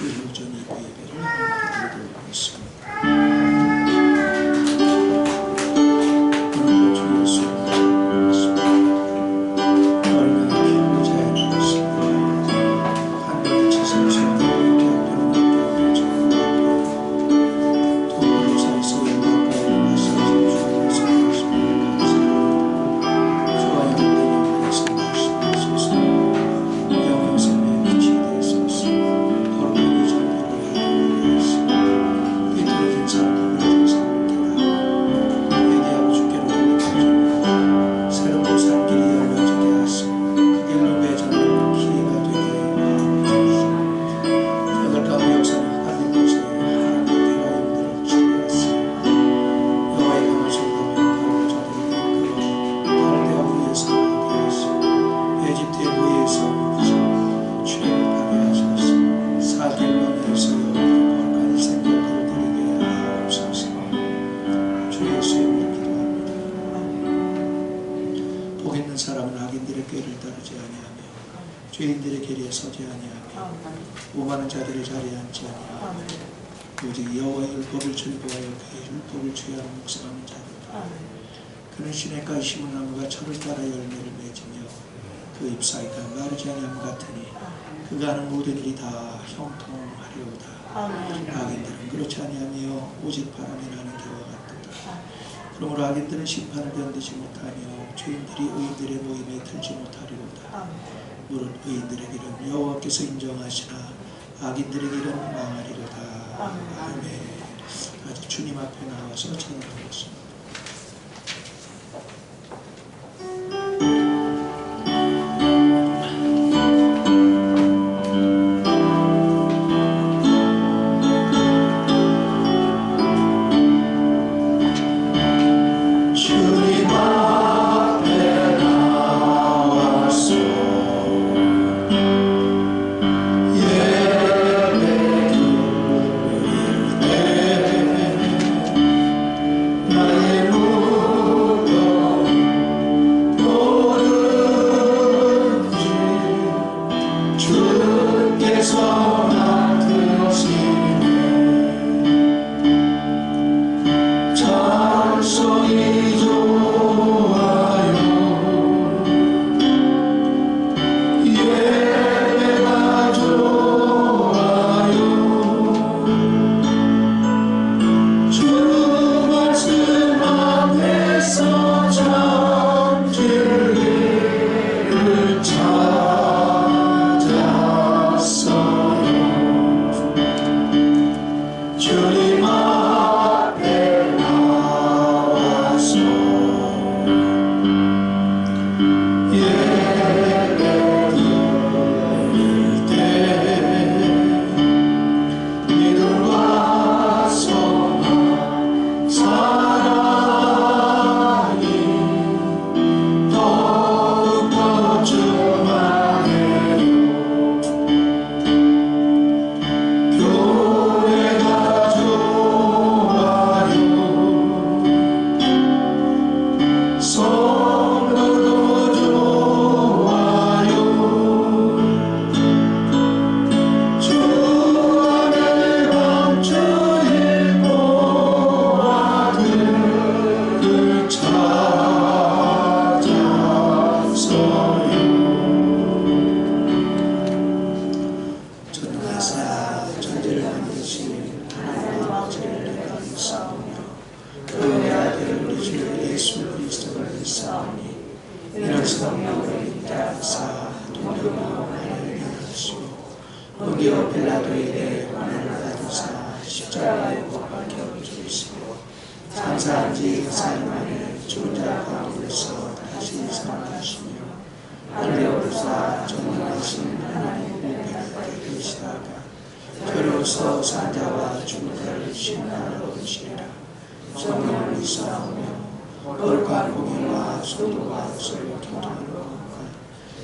수요일 오전 예배 예배를 함께 드리도록 하겠습니다. 오늘도 주 예수 말씀입니다. 얼마나 피로 자연을 했습니다. 하늘을 지성소에 이렇게 앞에는 두 분의 사이에서 영광과 말씀하신 주님을 생각하십니다. 주와 영원히 말씀 말씀하소서. 영영 생명의 빛이 되소서. 거룩하게 자비를 하여 삐뚤어진 삶을 회개하고 주께로 돌이켜주고 새로운 살길이 열려지게 하시고 그 길로 매주는 기회가 되게 하옵소서. 여덟 가운데 역사는 하나님 곳에 하나님의 대화임들을 치유하시고 여호와의 강을 선포하며 바로 자리를 이끌어 갈대아 위에서 하게 하시고 에집트의 노예에서 출애굽하게 하소서. 사길만에서 여호와의 거룩한 생명을 드리게 하옵소서. 주 예수의 이름으로 기도합니다. 복 있는 사람은 악인들의 꾀를 따르지 아니하며 죄인들의 길에 서지 아니하며 오만한 자들의 자리에 앉지 아니하며 오직 여호와의 율법을 즐거워하여 그의 율법을 취하는 묵상하는 자들이라. 그는 시냇가의 심은 나무가 철을 따라 열매를 맺으며 그 잎사이가 마르지 아니함 같으니 그가 하는 모든 일이 다 형통하리로다. 악인들은 그렇지 아니하며 오직 바람이 나는 개와 같도다. 그러므로 악인들은 심판을 견디지 못하며 죄인들이 의인들의 모임에 들지 못하리로다. 무릇 의인들의 길은 여호와께서 인정하시나 악인들의 길은 망하리로다. 아멘. 아직 주님 앞에 나와서 찬양하겠습니다.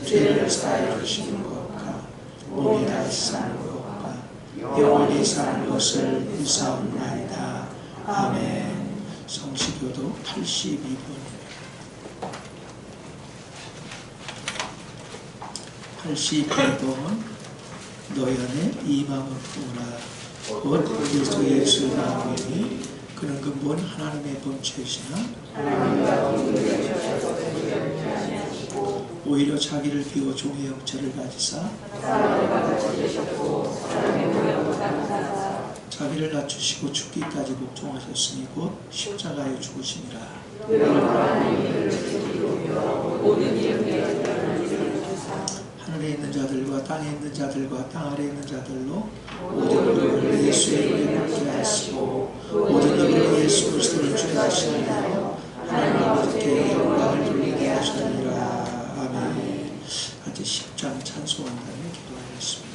죄를 사하여 주시는 것과 몸이 다시 사는 것과 영원히 사는 것을 믿사옵나이다. 아멘. 성시교도 82번입니다. 82번 너희 안에 임함을 품으라. 곧 그리스도 예수의 마음이니 그는 근본 하나님의 본체이시나 오히려 자기를 비워 종의 형체를 가지사 자기를 낮추시고 죽기까지 복종하셨으니 곧 십자가에 죽으심이라. 하늘에 있는 자들과 땅에 있는 자들과 땅 아래에 있는 자들로 모든 이름을 예수의 이름에 받게 하시고 모든 이름으로 예수 그리스도를 주라 하시며 하나님 아버지께 영광을 돌리게 하시니라. 아멘. 같이 10장 찬송한 다음에 기도하겠습니다.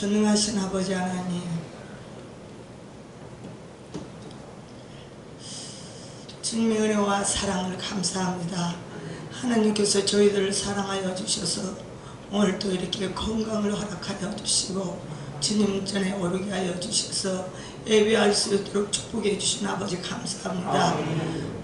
전능하신 아버지 하나님, 주님의 은혜와 사랑을 감사합니다. 하나님께서 저희들을 사랑하여 주셔서 오늘 또 이렇게 건강을 허락하여 주시고 주님 전에 오르게 하여 주셔서 예배할 수 있도록 축복해 주신 아버지 감사합니다.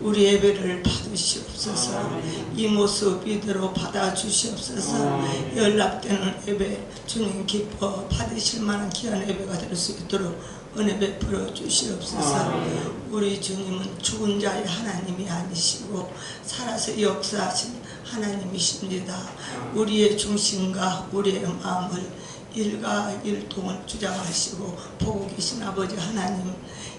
우리 예배를 받으시옵소서. 이 모습 이대로 받아주시옵소서. 연락되는 예배 주님 기뻐 받으실 만한 귀한 예배가 될 수 있도록 은혜 베풀어 주시옵소서. 우리 주님은 죽은 자의 하나님이 아니시고 살아서 역사하신 하나님이십니다. 우리의 중심과 우리의 마음을 일가일동을 주장하시고 보고 계신 아버지 하나님,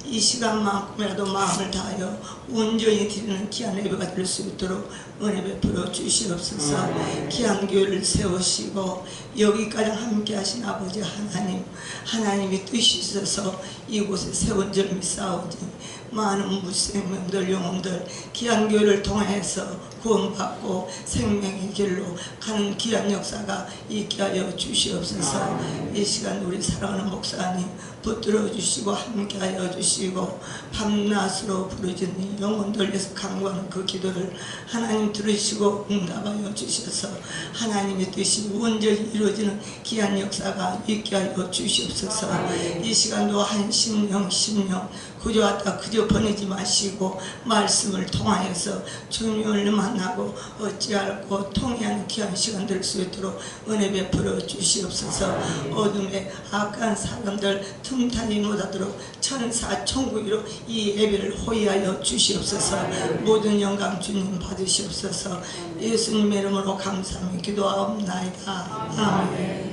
이 시간만큼이라도 마음을 다하여 온전히 드리는 귀한 예배가 될 수 있도록 은혜 베풀어 주시옵소서. 귀한 교회를 세우시고 여기까지 함께 하신 아버지 하나님, 하나님이 뜻이 있어서 이곳에 세운 줄 믿사오니 많은 무생명들 영혼들 귀한 교회를 통해서 구원받고 생명의 길로 가는 귀한 역사가 있게 하여 주시옵소서. 이 시간 우리 사랑하는 목사님 붙들어 주시고 함께 하여 주시고 밤낮으로 부르짖는 영혼들에서 강구하는 그 기도를 하나님 들으시고 응답하여 주셔서 하나님의 뜻이 온전히 이루어지는 귀한 역사가 있게 하여 주시옵소서. 이 시간도 한 심령 그저 왔다 그저 보내지 마시고 말씀을 통하여서 주님을 만나고 어찌할고 통회하는 귀한 시간 될 수 있도록 은혜 베풀어 주시옵소서. 어둠의 악한 사람들 틈타지 못하도록 천사 천국으로 이 예배를 호위하여 주시옵소서. 모든 영광 주님 받으시옵소서. 예수님의 이름으로 감사하며 기도하옵나이다. 아멘.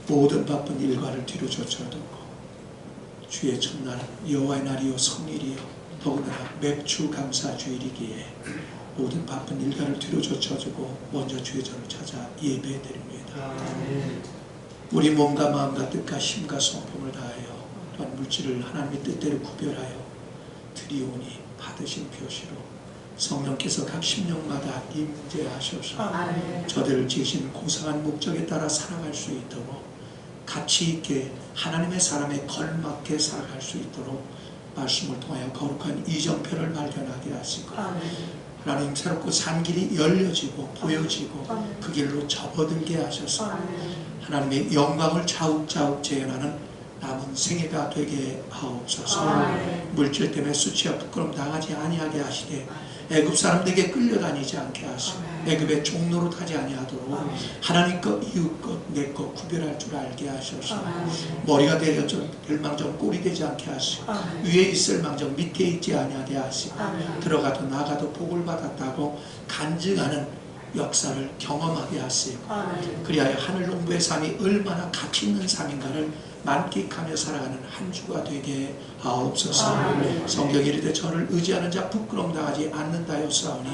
모든 바쁜 일과를 뒤로 젖혀두고 주의 첫날 여호와의 날이요 성일이요 더군다나 맵추 감사 주일이기에 모든 바쁜 일과를 뒤로 젖혀두고 먼저 주의 전을 찾아 예배드립니다. 우리 몸과 마음과 뜻과 힘과 성품을 다하여 또한 물질을 하나님의 뜻대로 구별하여 드리오니 받으신 표시로 성령께서 각 심령마다 임재하셔서 저들을 지으신 고상한 목적에 따라 살아갈 수 있도록 가치 있게 하나님의 사람에 걸맞게 살아갈 수 있도록 말씀을 통하여 거룩한 이정표를 발견하게 하시고 하나님 새롭고 산 길이 열려지고 보여지고 그 길로 접어들게 하셔서 하나님의 영광을 차욱차욱 재현하는 남은 생애가 되게 하옵소서. 물질 때문에 수치와 부끄럼 당하지 아니하게 하시되 애굽 사람들에게 끌려다니지 않게 하시고 애굽의 종로로 타지 아니하도록 하나님 것 이웃 것 내 것 구별할 줄 알게 하셔서 머리가 될 망정 꼴이 되지 않게 하시고 위에 있을 망정 밑에 있지 아니하게 하시고 들어가도 나가도 복을 받았다고 간증하는 역사를 경험하게 하시고 그리하여 하늘 농부의 삶이 얼마나 가치 있는 삶인가를 만끽하며 살아가는 한 주가 되게 하옵소서. 성경이 이르되 저를 의지하는 자 부끄러움 당하지 않는다였사오니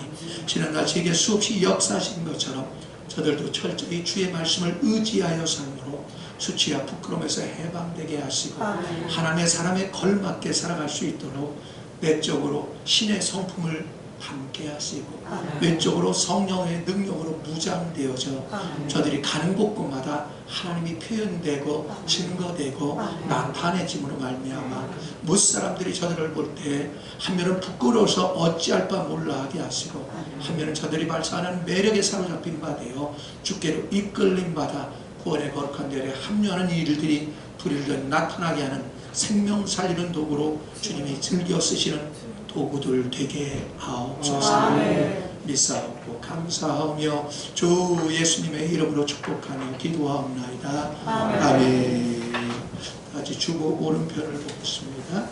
지난날 제게 수없이 역사하신 것처럼 저들도 철저히 주의 말씀을 의지하여 삶으로 수치와 부끄러움에서 해방되게 하시고 하나님의 사람에 걸맞게 살아갈 수 있도록 내적으로 신의 성품을 함께 하시고 외적으로 성령의 능력으로 무장되어져 저들이 가는 곳곳마다 하나님이 표현되고 증거되고 나타내짐으로 말미암아 무사람들이 저들을 볼 때 한면은 부끄러워서 어찌할 바 몰라 하게 하시고 한면은 저들이 발사하는 매력에 사로잡힌 바 되어 주께로 이끌림 받아 구원의 거룩한 대열에 합류하는 일들이 불일견 나타나게 하는 생명 살리는 도구로 주님이 즐겨 쓰시는 도구들 되게 하옵소서. 믿사옵고 감사하며 주 예수님의 이름으로 축복하며 기도하옵나이다. 아멘. 다시 주보 오른편을 보겠습니다.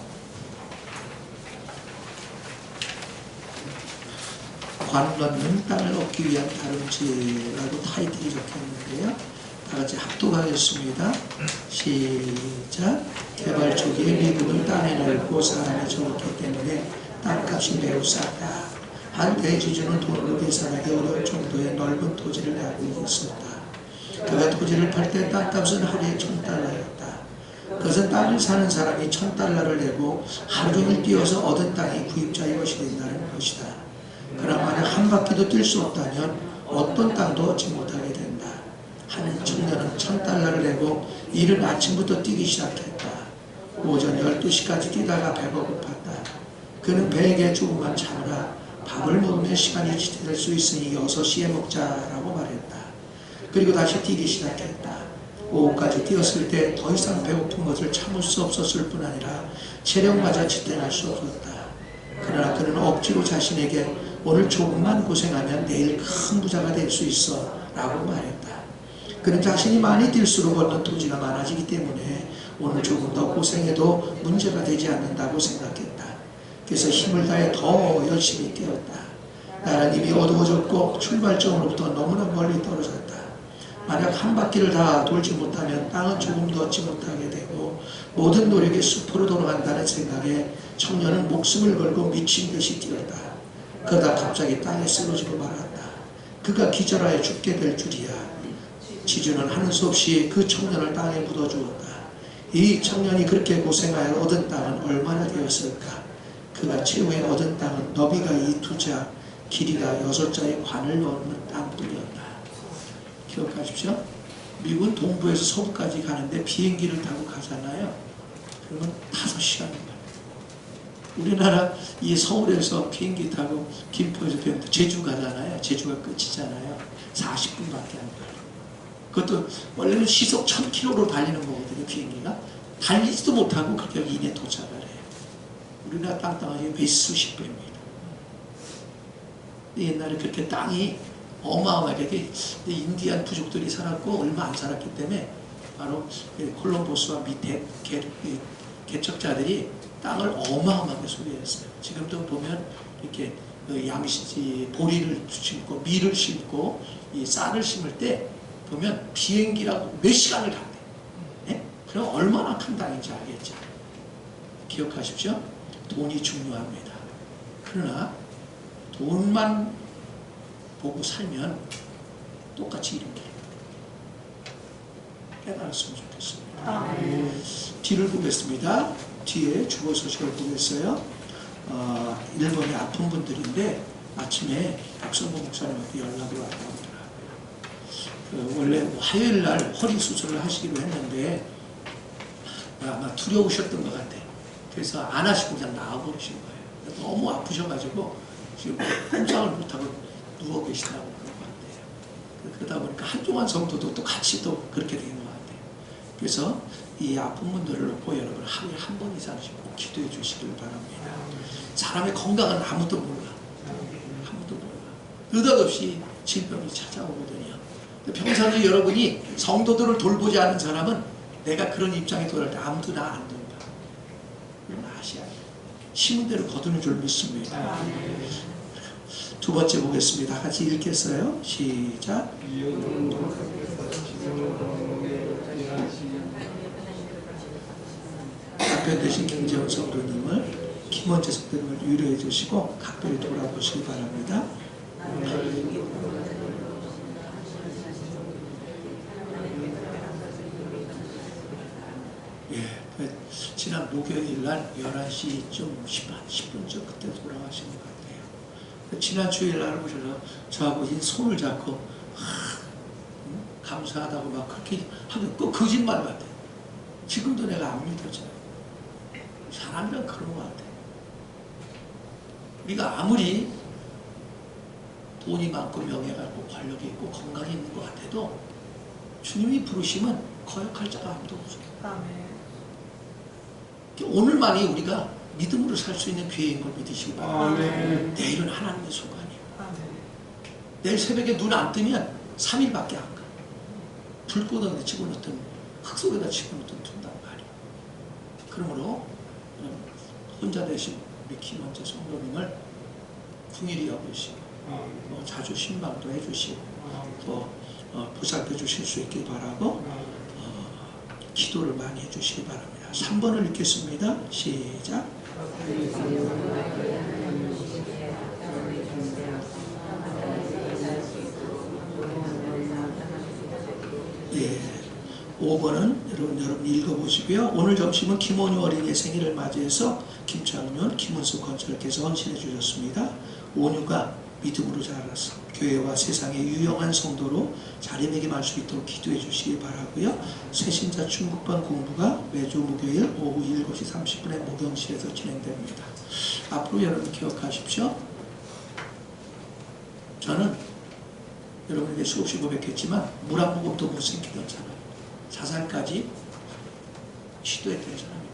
관 넣는 땅을 얻기 위한 다름질이라고 타이틀이 적혀있는데요. 다같이 합독하겠습니다. 시작. 개발 초기에 미국은 땅이 넓고 사람이 적었기 때문에 땅값이 매우 싸다. 한 대지주는 돈으로 계산하기 어려울 정도의 넓은 토지를 가지고 있었다. 그가 토지를 팔 때 땅값은 하루에 $1,000였다. 그것은 땅을 사는 사람이 $1,000를 내고 하루 종일 뛰어서 얻은 땅이 구입자의 것이 된다는 것이다. 그러나 만약 한 바퀴도 뛸 수 없다면 어떤 땅도 얻지 못하게 된다. 한 청년은 $1,000를 내고 이른 아침부터 뛰기 시작했다. 오전 12시까지 뛰다가 배가 고팠다. 그는 배에게 조금만 참으라. 밥을 먹으면 시간이 지체될 수 있으니 6시에 먹자라고 말했다. 그리고 다시 뛰기 시작했다. 오후까지 뛰었을 때 더 이상 배고픈 것을 참을 수 없었을 뿐 아니라 체력마저 지탱할 수 없었다. 그러나 그는 억지로 자신에게 오늘 조금만 고생하면 내일 큰 부자가 될 수 있어 라고 말했다. 그는 자신이 많이 뛸수록 얻는 토지가 많아지기 때문에 오늘 조금 더 고생해도 문제가 되지 않는다고 생각했다. 그래서 힘을 다해 더 열심히 뛰었다. 나는 이미 어두워졌고 출발점으로부터 너무나 멀리 떨어졌다. 만약 한 바퀴를 다 돌지 못하면 땅은 조금도 얻지 못하게 되고 모든 노력이 숲으로 돌아간다는 생각에 청년은 목숨을 걸고 미친 듯이 뛰었다. 그러다 갑자기 땅에 쓰러지고 말았다. 그가 기절하여 죽게 될 줄이야. 지주는 하는 수 없이 그 청년을 땅에 묻어주었다. 이 청년이 그렇게 고생하여 얻은 땅은 얼마나 되었을까? 그가 최후에 얻은 땅은 너비가 2투자, 길이가 6자의 관을 넣는 땅뿐이었다. 기억하십시오. 미국은 동부에서 서부까지 가는데 비행기를 타고 가잖아요. 그러면 5시간입니다. 우리나라 이 서울에서 비행기 타고 김포에서 제주 가잖아요. 제주가 끝이잖아요. 40분밖에 안 걸려요. 그것도 원래는 시속 1000km로 달리는 거거든요. 비행기가 달리지도 못하고 그렇게 이내 도착을 해요. 우리나라 땅땅하게 몇 수십 배입니다. 옛날에 그렇게 땅이 어마어마하게 인디안 부족들이 살았고 얼마 안 살았기 때문에 바로 콜럼버스와 밑에 개척자들이 땅을 어마어마하게 소유했어요. 지금도 보면 이렇게 보리를 심고 밀을 심고 이 쌀을 심을 때 보면 비행기라고 몇 시간을 간대. 네? 그럼 얼마나 큰 땅인지 알겠죠. 기억하십시오. 돈이 중요합니다. 그러나 돈만 보고 살면 똑같이 이런 게 깨달았으면 좋겠습니다. 뒤를 보겠습니다. 뒤에 주보 소식을 보겠어요. 일본에 아픈 분들인데 아침에 박성모 목사님한테 연락이 왔다고 하더라고요. 원래 화요일 날 허리 수술을 하시기로 했는데 아마 두려우셨던 것 같아요. 그래서 안 하시고 그냥 나와버리신 거예요. 너무 아프셔가지고 지금 꼼짝을 못하고 누워 계시다고 그런 것 같아요. 그러다 보니까 한종환 성도도 또 같이 또 그렇게 된 것 같아요. 그래서 이 아픈 분들을 놓고 여러분 하루에 한 번 이상씩 꼭 기도해 주시길 바랍니다. 사람의 건강은 아무도 몰라. 아무도 몰라. 느닷없이 질병이 찾아오거든요. 평상시 여러분이 성도들을 돌보지 않는 사람은 내가 그런 입장에 돌아갈 때 아무도 나 안 돈다. 그건 아셔야 돼요. 심은 대로 거두는 줄 믿습니다. 두 번째 보겠습니다. 같이 읽겠어요. 시작. 답변 대신 김재원 성도님을 김원재 성도님을 위로해 주시고 각별히 돌아보시기 바랍니다. 예, 지난 목요일 날 11시쯤 10분쯤 그때 돌아가신 것 같아요. 지난 주일 날 오셔서 저하고 손을 잡고 감사하다고 막 그렇게 하면 꼭 거짓말 같아. 지금도 내가 안 믿어져요. 사람이란 그런 것 같아. 우리가 아무리 돈이 많고 명예가 있고 권력이 있고 건강이 있는 것 같아도 주님이 부르시면 거역할 자가 아무도 없어요. 아멘. 오늘만이 우리가 믿음으로 살 수 있는 기회인 걸 믿으시기 바랍니다. 내일은 하나님의 소관이에요. 내일 새벽에 눈 안 뜨면 3일밖에 안 가. 불꽃에 집어넣든 흙 속에다 집어넣든 둔단 말이에요. 그러므로 혼자 되신 우리 김원재 성도님을 궁일이 여기시고 자주 신방도 해주시고 또 보살펴 주실 수 있길 바라고 기도를 많이 해주시기 바랍니다. 3번을 읽겠습니다. 시작. 예, 5번은 여러분 읽어보시고요. 오늘 점심은 김원효 어린이의 생일을 맞이해서 김창윤, 김은수 건설께서 헌신해 주셨습니다. 온유가 믿음으로 자라서 교회와 세상의 유용한 성도로 자리매김할 수 있도록 기도해 주시기 바라고요. 새신자 중국반 공부가 매주 목요일 오후 7시 30분에 목영실에서 진행됩니다. 앞으로 여러분 기억하십시오. 저는 여러분에게 수없이 고백했지만 물 한 모금도 못 생기던 사람, 자살까지 시도했던 사람입니다.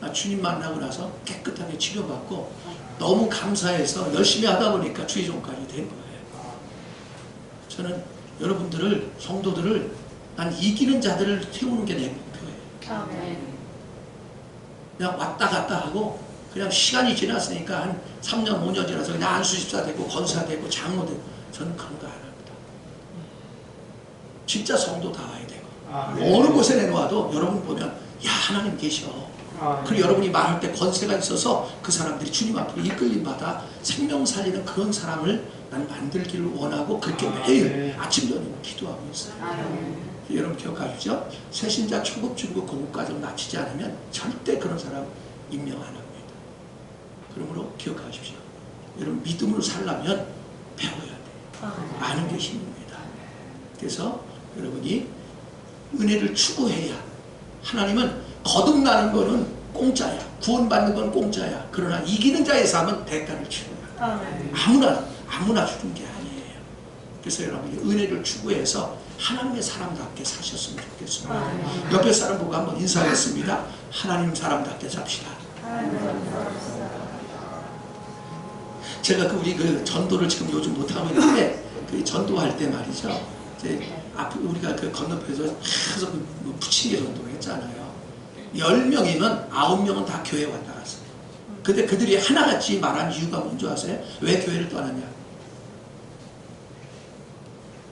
나 주님 만나고 나서 깨끗하게 치료받고 너무 감사해서 열심히 하다 보니까 주의종까지 된 거예요. 저는 여러분들을, 성도들을 난 이기는 자들을 세우는 게 내 목표예요. 그냥 왔다 갔다 하고 그냥 시간이 지났으니까 한 3년 5년 지나서 그냥 안수집사 되고 권사 되고 장로 되고 저는 그런 거 안 합니다. 진짜 성도 다 와야 되고 어느 곳에 내놓아도 여러분 보면 야 하나님 계셔. 그리고 여러분이 말할 때 권세가 있어서 그 사람들이 주님 앞으로 이끌림 받아 생명 살리는 그런 사람을 난 만들기를 원하고 그렇게 매일 아침 저녁 기도하고 있어요. 여러분 기억하시죠? 새신자 초급 중급 고급과정 마치지 않으면 절대 그런 사람 임명 안 합니다. 그러므로 기억하십시오. 여러분 믿음으로 살려면 배워야 돼요. 아는 게 힘입니다. 그래서 여러분이 은혜를 추구해야, 하나님은 거듭나는 거는 공짜야. 구원받는 건 공짜야. 그러나 이기는 자의 삶은 대가를 치릅니다. 아무나 주는 게 아니에요. 그래서 여러분이 은혜를 추구해서 하나님의 사람답게 사셨으면 좋겠습니다. 옆에 사람 보고 한번 인사하겠습니다. 하나님 사람답게 삽시다. 제가 우리 전도를 지금 요즘 못하고 있는데 그 전도할 때 말이죠. 우리가 그 건너편에서 계속 부침개 전도를 했잖아요. 10명이면 9명은 다 교회 왔다 갔어요. 근데 그들이 하나같이 말한 이유가 뭔지 아세요? 왜 교회를 떠났냐?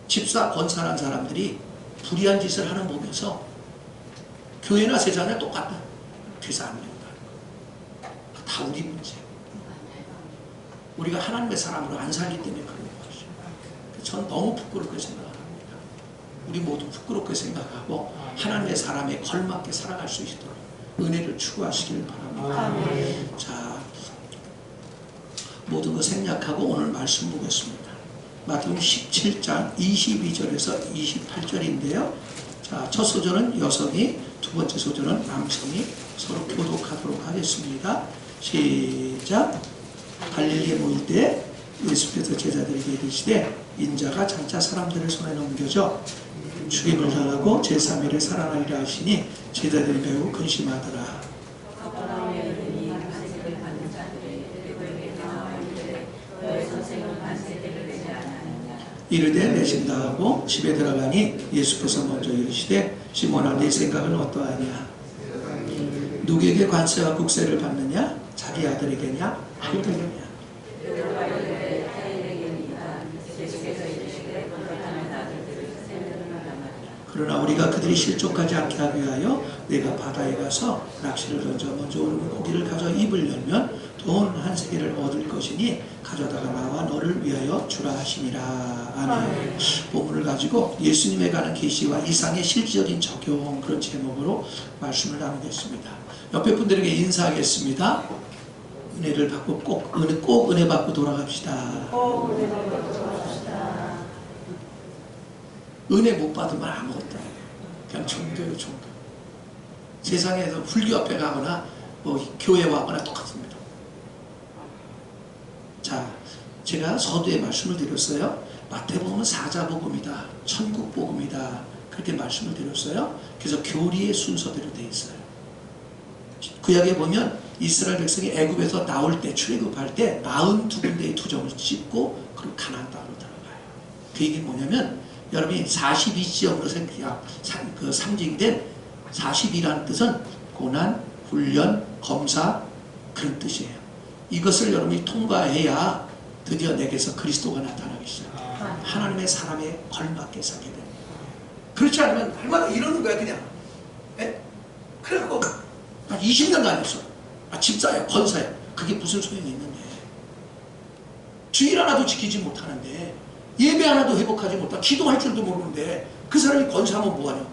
집사, 권사라는 사람들이 불의한 짓을 하는 보면서 교회나 세상에 똑같다. 그래서 안 된다. 다 우리 문제. 우리가 하나님의 사람으로 안 살기 때문에 그런 것이죠. 전 너무 부끄럽게 생각합니다. 우리 모두 부끄럽게 생각하고 하나님의 사람에 걸맞게 살아갈 수 있도록 은혜를 추구하시길 바랍니다. 자, 모든 거 생략하고 오늘 말씀 보겠습니다. 마태복음 17장 22절에서 28절인데요. 자, 첫 소절은 여성이, 두 번째 소절은 남성이 서로 교독하도록 하겠습니다. 시작. 갈릴리에 모일 때 예수께서 제자들에게 이르시되 인자가 장차 사람들을 손에 넘겨져 죽임을 당하고 제3일에 살아나리라 하시니 제자들이 매우 근심하더라. 이르되 내신다 하고 집에 들어가니 예수께서 먼저 이르시되 시몬아 네 생각은 어떠하냐? 누구에게 관세와 국세를 받느냐? 자기 아들에게냐? 아들에게냐? 그러나 우리가 그들이 실족하지 않게 하기 위하여 내가 바다에 가서 낚시를 던져 먼저 오르는 고기를 가져 입을 열면 돈 한 세계를 얻을 것이니 가져다가 나와 너를 위하여 주라 하시니라. 아멘. 본문을 가지고 예수님에 관한 계시와 이상의 실질적인 적용, 그런 제목으로 말씀을 나누겠습니다. 옆에 분들에게 인사하겠습니다. 은혜를 받고 꼭 은혜 받고 돌아갑시다. 은혜 못 받으면 아무것도 아니에요. 그냥 종교요, 종교. 세상에서 불교 앞에 가거나 뭐 교회 와거나 똑같습니다. 자, 제가 서두에 말씀을 드렸어요. 마태복음은 사자복음이다, 천국복음이다, 그렇게 말씀을 드렸어요. 그래서 교리의 순서대로 되어 있어요. 구약에 보면 이스라엘 백성이 애굽에서 나올 때, 출애굽할 때 42군데의 투정을 찍고 그리고 가나안 땅으로 들어가요. 그 얘기는 뭐냐면 여러분이 42지역으로 상징된 42라는 뜻은 고난, 훈련, 검사, 그런 뜻이에요. 이것을 여러분이 통과해야 드디어 내게서 그리스도가 나타나기 시작해요. 하나님의 사람에 걸맞게 살게 돼요. 그렇지 않으면 얼마나 이러는 거야 그냥. 예? 그래갖고 한 20년 다녔어. 집사야, 권사야. 그게 무슨 소용이 있는데. 주일 하나도 지키지 못하는데, 예배 하나도 회복하지 못하고 기도할 줄도 모르는데 그 사람이 권사하면 뭐하냐.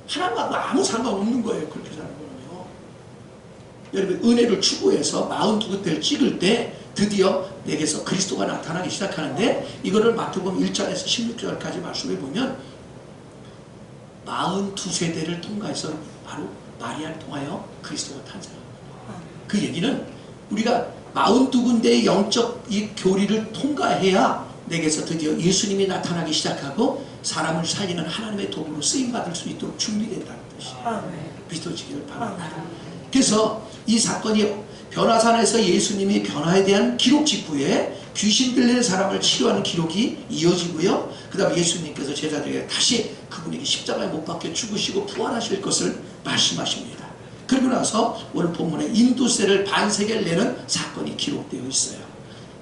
하나님하고 아무 상관없는 거예요. 그렇게 사는 거는요. 여러분 은혜를 추구해서 42군데를 찍을 때 드디어 내게서 그리스도가 나타나기 시작하는데, 이거를 마태복음 1장에서 16절까지 말씀해 보면 42세대를 통과해서 바로 마리아를 통하여 그리스도가 탄생합니다. 그 얘기는 우리가 42군데의 영적 이 교리를 통과해야 내게서 드디어 예수님이 나타나기 시작하고 사람을 살리는 하나님의 도구로 쓰임받을 수 있도록 준비된다는 뜻이에요. 믿어지기를 바랍니다. 그래서 이 사건이 변화산에서 예수님이 변화에 대한 기록 직후에 귀신 들리는 사람을 치료하는 기록이 이어지고요. 그 다음에 예수님께서 제자들에게 다시 그분에게 십자가에 못 박혀 죽으시고 부활하실 것을 말씀하십니다. 그리고 나서 오늘 본문에 인두세를 반세계를 내는 사건이 기록되어 있어요.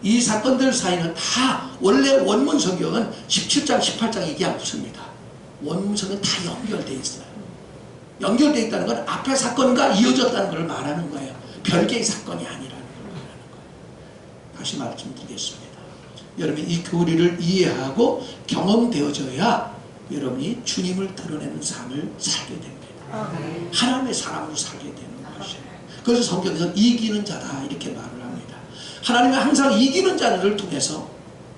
이 사건들 사이는 다 원래 원문 성경은 17장, 18장 얘기 안 붙습니다. 원문 성경은 다 연결되어 있어요. 연결되어 있다는 건 앞의 사건과 이어졌다는 걸 말하는 거예요. 별개의 사건이 아니라는 걸 말하는 거예요. 다시 말씀드리겠습니다. 여러분이 이 교리를 이해하고 경험되어져야 여러분이 주님을 드러내는 삶을 살게 됩니다. 하나님의 사람으로 살게 되는 것이에요. 그래서 성경에서 이기는 자다 이렇게 말을 합니다. 하나님은 항상 이기는 자들을 통해서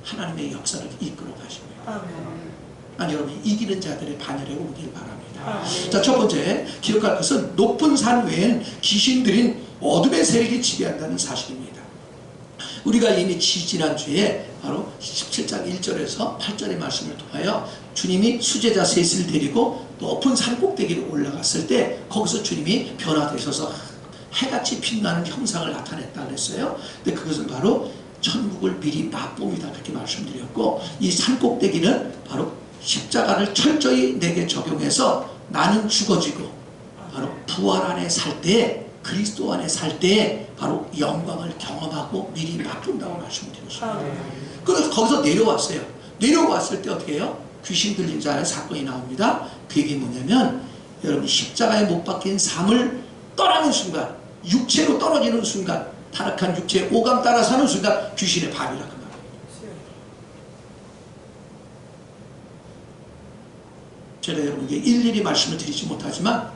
하나님의 역사를 이끌어 가십니다. 여러분이 이기는 자들의 반열에 오길 바랍니다. 자, 첫 번째 기억할 것은 높은 산 외엔 귀신들인 어둠의 세력이 지배한다는 사실입니다. 우리가 이미 지난주에 바로 17장 1절에서 8절의 말씀을 통하여 주님이 수제자 셋을 데리고 높은 산 꼭대기로 올라갔을 때 거기서 주님이 변화되셔서 해같이 빛나는 형상을 나타냈다 그랬어요. 근데 그것은 바로 천국을 미리 맛봅니다. 그렇게 말씀드렸고, 이 산 꼭대기는 바로 십자가를 철저히 내게 적용해서 나는 죽어지고 바로 부활 안에 살 때, 그리스도 안에 살 때 바로 영광을 경험하고 미리 맛본다고 말씀드렸습니다. 그래서 거기서 내려왔어요. 내려왔을 때 어떻게 해요? 귀신 들린 자의 사건이 나옵니다. 그 얘기 뭐냐면 여러분 십자가에 못 박힌 삶을 떠나는 순간, 육체로 떨어지는 순간, 타락한 육체의 오감 따라 사는 순간 귀신의 발이라 그 말이에요. 제가 여러분에게 일일이 말씀을 드리지 못하지만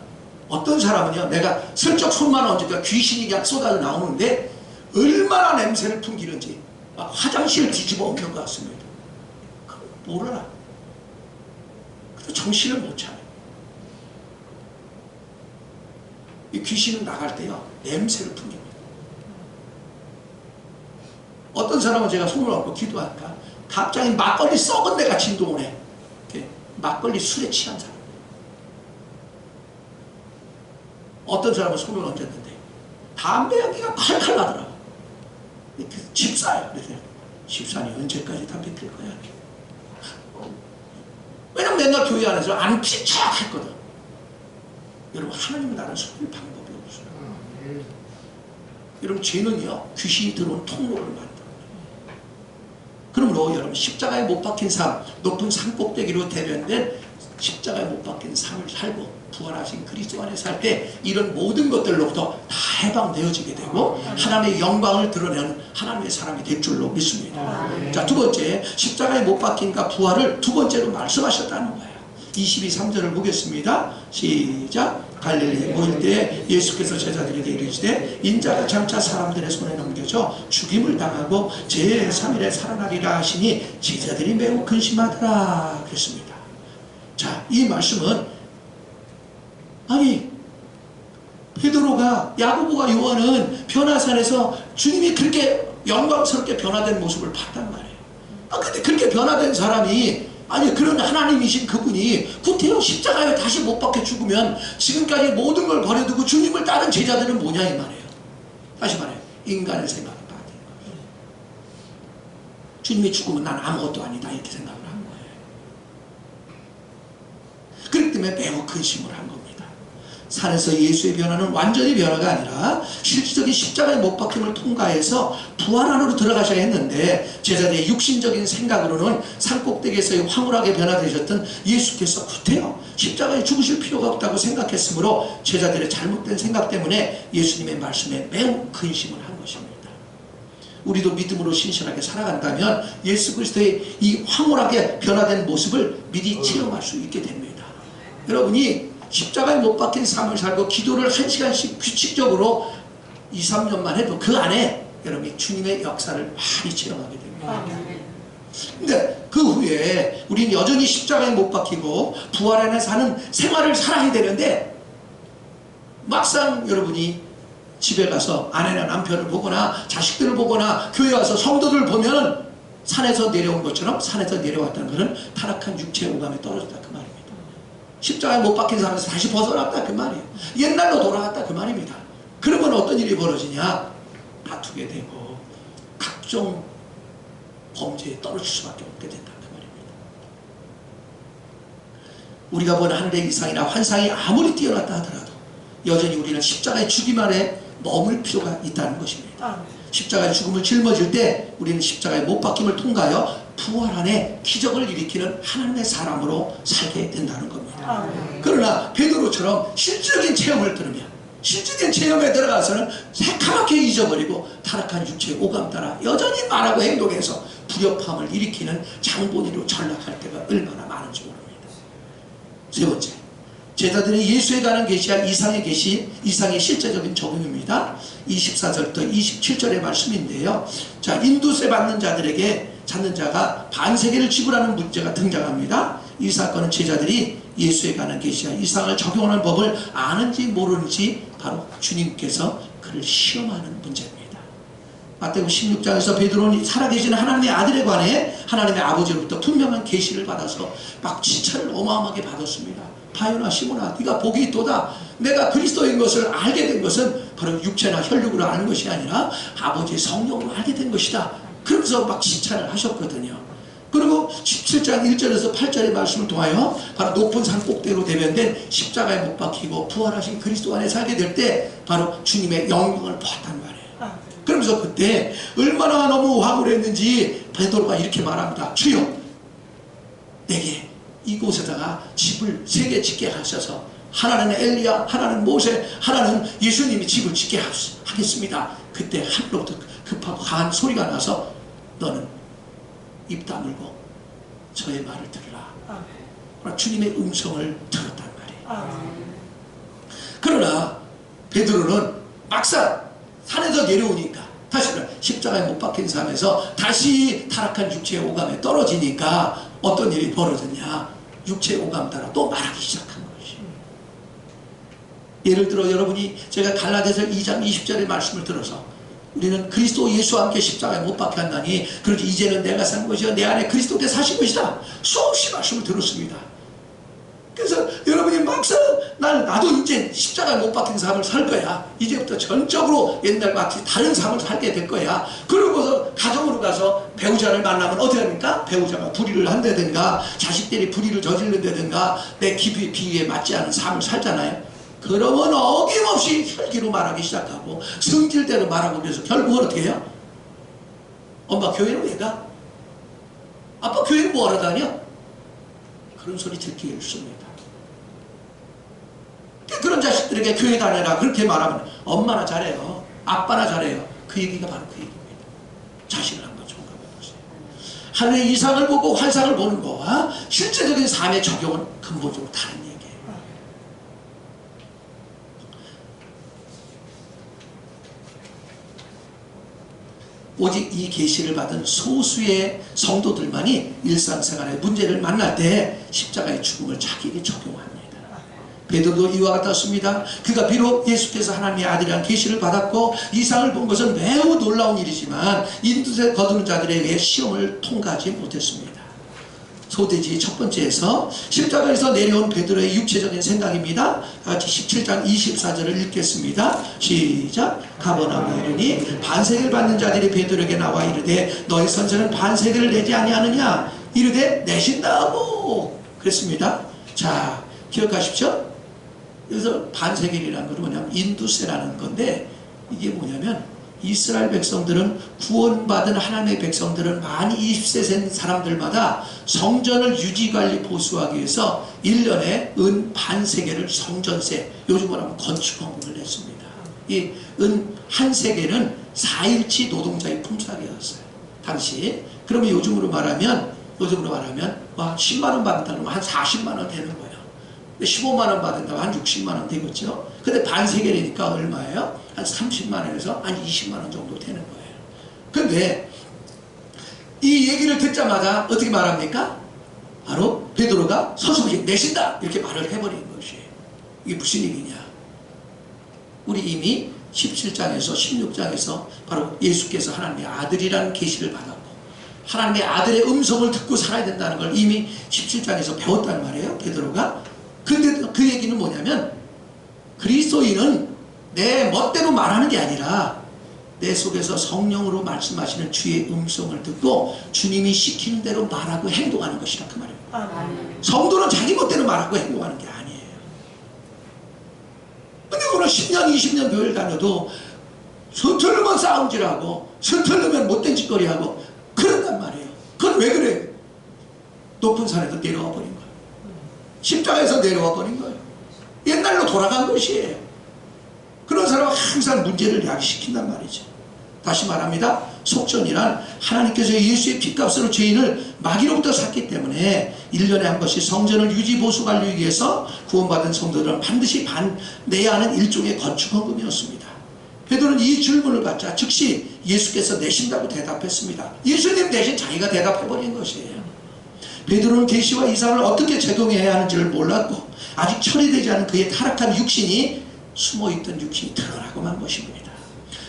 어떤 사람은요, 내가 슬쩍 손만 얹으니까 귀신이 그냥 쏟아져 나오는데 얼마나 냄새를 풍기는지 막 화장실을 뒤집어 엎는 것 같습니다. 몰라. 그래도 정신을 못 차려요. 이 귀신은 나갈 때요 냄새를 풍깁니다. 어떤 사람은 제가 손을 얹고 기도하니까 갑자기 막걸리 썩은 데가 진동을 해. 막걸리 술에 취한 사람. 어떤 사람은 손을 얹었는데 담배 향기가 칼칼 나더라고. 집사예요. 그래서 집사님 언제까지 담배 필 거야? 왜냐면 맨날 교회 안에서 안 피척 했거든. 여러분 하나님은 나를 속일 방법이 없어요. 여러분 죄는요 귀신이 들어온 통로를 만듭니다. 그러므로 여러분 십자가에 못 박힌 삶, 높은 산 꼭대기로 대변된 십자가에 못 박힌 삶을 살고 부활하신 그리스도 안에 살 때 이런 모든 것들로부터 다 해방되어지게 되고 하나님의 영광을 드러내는 하나님의 사람이 될 줄로 믿습니다. 자, 두 번째, 십자가에 못 박힌과 부활을 두 번째로 말씀하셨다는 거예요. 22~23절을 보겠습니다. 시작. 갈릴리에 모일 때 예수께서 제자들에게 이르시되 인자가 장차 사람들의 손에 넘겨져 죽임을 당하고 제3일에 살아나리라 하시니 제자들이 매우 근심하더라 그랬습니다. 자, 이 말씀은 아니 베드로가 야고보가 요한은 변화산에서 주님이 그렇게 영광스럽게 변화된 모습을 봤단 말이에요. 근데 그렇게 변화된 사람이 아니 그런 하나님이신 그분이 구태여 십자가에 다시 못 박혀 죽으면 지금까지 모든 걸 버려두고 주님을 따른 제자들은 뭐냐 이 말이에요. 다시 말해요. 인간의 생각을 봐야 돼요. 주님이 죽으면 난 아무것도 아니다 이렇게 생각을 한 거예요. 그렇기 때문에 매우 근심을 한 겁니다. 산에서 예수의 변화는 완전히 변화가 아니라 실질적인 십자가의 못 박힘을 통과해서 부활 안으로 들어가셔야 했는데 제자들의 육신적인 생각으로는 산꼭대기에서 황홀하게 변화되셨던 예수께서 구태여 십자가에 죽으실 필요가 없다고 생각했으므로 제자들의 잘못된 생각 때문에 예수님의 말씀에 매우 근심을 한 것입니다. 우리도 믿음으로 신실하게 살아간다면 예수 그리스도의 이 황홀하게 변화된 모습을 미리 체험할 수 있게 됩니다. 여러분이 십자가에 못 박힌 삶을 살고 기도를 1시간씩 규칙적으로 2~3년만 해도 그 안에 여러분이 주님의 역사를 많이 체험하게 됩니다. 근데 그 후에 우리는 여전히 십자가에 못 박히고 부활 안에 사는 생활을 살아야 되는데 막상 여러분이 집에 가서 아내나 남편을 보거나 자식들을 보거나 교회 와서 성도들을 보면 산에서 내려온 것처럼 산에서 내려왔다는 것은 타락한 육체의 오감에 떨어졌다 그 말입니다. 십자가에 못 박힌 삶에서 다시 벗어났다 그 말이에요. 옛날로 돌아갔다 그 말입니다. 그러면 어떤 일이 벌어지냐? 다투게 되고 각종 범죄에 떨어질 수밖에 없게 된다 그 말입니다. 우리가 본 하늘의 이상이나 환상이 아무리 뛰어났다 하더라도 여전히 우리는 십자가의 죽임 아래 머물 필요가 있다는 것입니다. 십자가의 죽음을 짊어질 때 우리는 십자가의 못 박힘을 통과하여 부활 안에 기적을 일으키는 하나님의 사람으로 살게 된다는 겁니다. 그러나 베드로처럼 실질적인 체험을 들으면 실질적인 체험에 들어가서는 새카맣게 잊어버리고 타락한 육체의 오감 따라 여전히 말하고 행동해서 불협화음을 일으키는 장본인으로 전락할 때가 얼마나 많은지 모릅니다. 세 번째, 제자들이 예수에 관한 계시한 이상의 계시, 이상의 실제적인 적용입니다. 24절부터 27절의 말씀인데요. 자, 인도세 받는 자들에게 찾는 자가 반세계를 지불하는 문제가 등장합니다. 이 사건은 제자들이 예수에 관한 계시한 이상을 적용하는 법을 아는지 모르는지 바로 주님께서 그를 시험하는 문제입니다. 마태복음 16장에서 베드로는 살아계신 하나님의 아들에 관해 하나님의 아버지로부터 분명한 계시를 받아서 막 칭찬을 어마어마하게 받았습니다. 바요나 시몬아 네가 복이 있도다. 내가 그리스도인 것을 알게 된 것은 바로 육체나 혈육으로 아는 것이 아니라 아버지의 성령으로 알게 된 것이다. 그러면서 막 칭찬을 하셨거든요. 그리고 17장 1절에서 8절의 말씀을 통하여 바로 높은 산 꼭대기로 대변된 십자가에 못 박히고 부활하신 그리스도 안에 살게 될 때 바로 주님의 영광을 보았단 말이에요. 그러면서 그때 얼마나 너무 황홀했는지 베드로가 이렇게 말합니다. 주여 내게 이곳에다가 집을 3개 짓게 하셔서 하나는 엘리야, 하나는 모세, 하나는 예수님이 집을 짓게 하겠습니다. 그때 하늘로부터 급하고 강한 소리가 나서 너는 입 다물고 저의 말을 들으라. 주님의 음성을 들었단 말이에요. 그러나 베드로는 막상 산에서 내려오니까 다시 십자가에 못 박힌 삶에서 다시 타락한 육체의 오감에 떨어지니까 어떤 일이 벌어졌냐? 육체의 오감 따라 또 말하기 시작한 것이. 예를 들어 여러분이 제가 갈라디아서 2장 20절의 말씀을 들어서 우리는 그리스도 예수와 함께 십자가에 못 박혔나니 그러지 이제는 내가 산 것이요 내 안에 그리스도께서 사신 것이다. 수없이 말씀을 들었습니다. 그래서 여러분이 막상 나도 이제 십자가에 못 박힌 삶을 살 거야. 이제부터 전적으로 옛날과 같이 다른 삶을 살게 될 거야. 그러고서 가정으로 가서 배우자를 만나면 어떻게 합니까? 배우자가 불의를 한다든가 자식들이 불의를 저지른다든가 내 비위에 맞지 않은 삶을 살잖아요. 그러면 어김없이 혈기로 말하기 시작하고 성질대로 말하고 그래서 결국은 어떻게 해요? 엄마 교회는 왜 가? 아빠 교회는 뭐하러 다녀? 그런 소리 듣기 싫습니다. 그런 자식들에게 교회 다녀라 그렇게 말하면 엄마나 잘해요. 아빠나 잘해요. 그 얘기가 바로 그 얘기입니다. 자신을 한번 점검해보세요. 하늘의 이상을 보고 환상을 보는 거와 실제적인 삶의 적용은 근본적으로 다른 얘기예요. 오직 이 계시를 받은 소수의 성도들만이 일상생활의 문제를 만날 때 십자가의 죽음을 자기에게 적용합니다. 베드로도 이와 같았습니다. 그가 비록 예수께서 하나님의 아들이라는 계시를 받았고 이상을 본 것은 매우 놀라운 일이지만 인두에 거두는 자들에 의해 시험을 통과하지 못했습니다. 소대지의 첫 번째에서 십자가에서 내려온 베드로의 육체적인 생각입니다. 같이 17장 24절을 읽겠습니다. 시작. 가버나움에 이르니 반세계를 받는 자들이 베드로에게 나와 이르되 너희 선생은 반세계를 내지 아니하느냐 이르되 내신다고 그랬습니다. 자, 기억하십시오. 그래서 반세겔이라는 건 뭐냐면 인두세라는 건데 이게 뭐냐면 이스라엘 백성들은 구원받은 하나님의 백성들은 만 20세 된 사람들마다 성전을 유지관리 보수하기 위해서 1년에 은 반세겔을 성전세, 요즘으로 하면 건축헌금을 냈습니다. 이 은 한 세겔은 4일치 노동자의 품삯이었어요. 당시. 그러면 요즘으로 말하면 10만원 받는다 그러면 한 40만원 되는 거예요. 15만원 받는다고 한 60만원 되겠죠. 근데 반세겔이니까 얼마예요? 한 30만원에서 한 20만원 정도 되는 거예요. 근데 이 얘기를 듣자마자 어떻게 말합니까? 바로 베드로가 서서 내신다 이렇게 말을 해버린 것이에요. 이게 무슨 얘기냐? 우리 이미 17장에서 16장에서 바로 예수께서 하나님의 아들이라는 계시를 받았고 하나님의 아들의 음성을 듣고 살아야 된다는 걸 이미 17장에서 배웠단 말이에요. 베드로가. 근데 그 얘기는 뭐냐면 그리스도인은 내 멋대로 말하는 게 아니라 내 속에서 성령으로 말씀하시는 주의 음성을 듣고 주님이 시키는 대로 말하고 행동하는 것이라 그 말입니다. 성도는 자기 멋대로 말하고 행동하는 게 아니에요. 근데 오늘 10년 20년 교회를 다녀도 서툴르면 싸움질하고 서툴르면 못된 짓거리하고 그런단 말이에요. 그건 왜 그래요? 높은 산에서 내려와 버린 거예요. 십자가에서 내려와 버린 거예요. 옛날로 돌아간 것이에요. 그런 사람은 항상 문제를 야기시킨단 말이죠. 다시 말합니다. 속전이란 하나님께서 예수의 핏값으로 죄인을 마귀로부터 샀기 때문에 1년에 한 번씩 성전을 유지 보수 관리하기 위해서 구원받은 성도들은 반드시 내야 하는 일종의 건축헌금이었습니다. 베드로는 이 질문을 받자 즉시 예수께서 내신다고 대답했습니다. 예수님 대신 자기가 대답해버린 것이에요. 베드로는 계시와 이상을 어떻게 적용해야 하는지를 몰랐고 아직 처리되지 않은 그의 타락한 육신이 숨어있던 육신이 드러나고만 것입니다.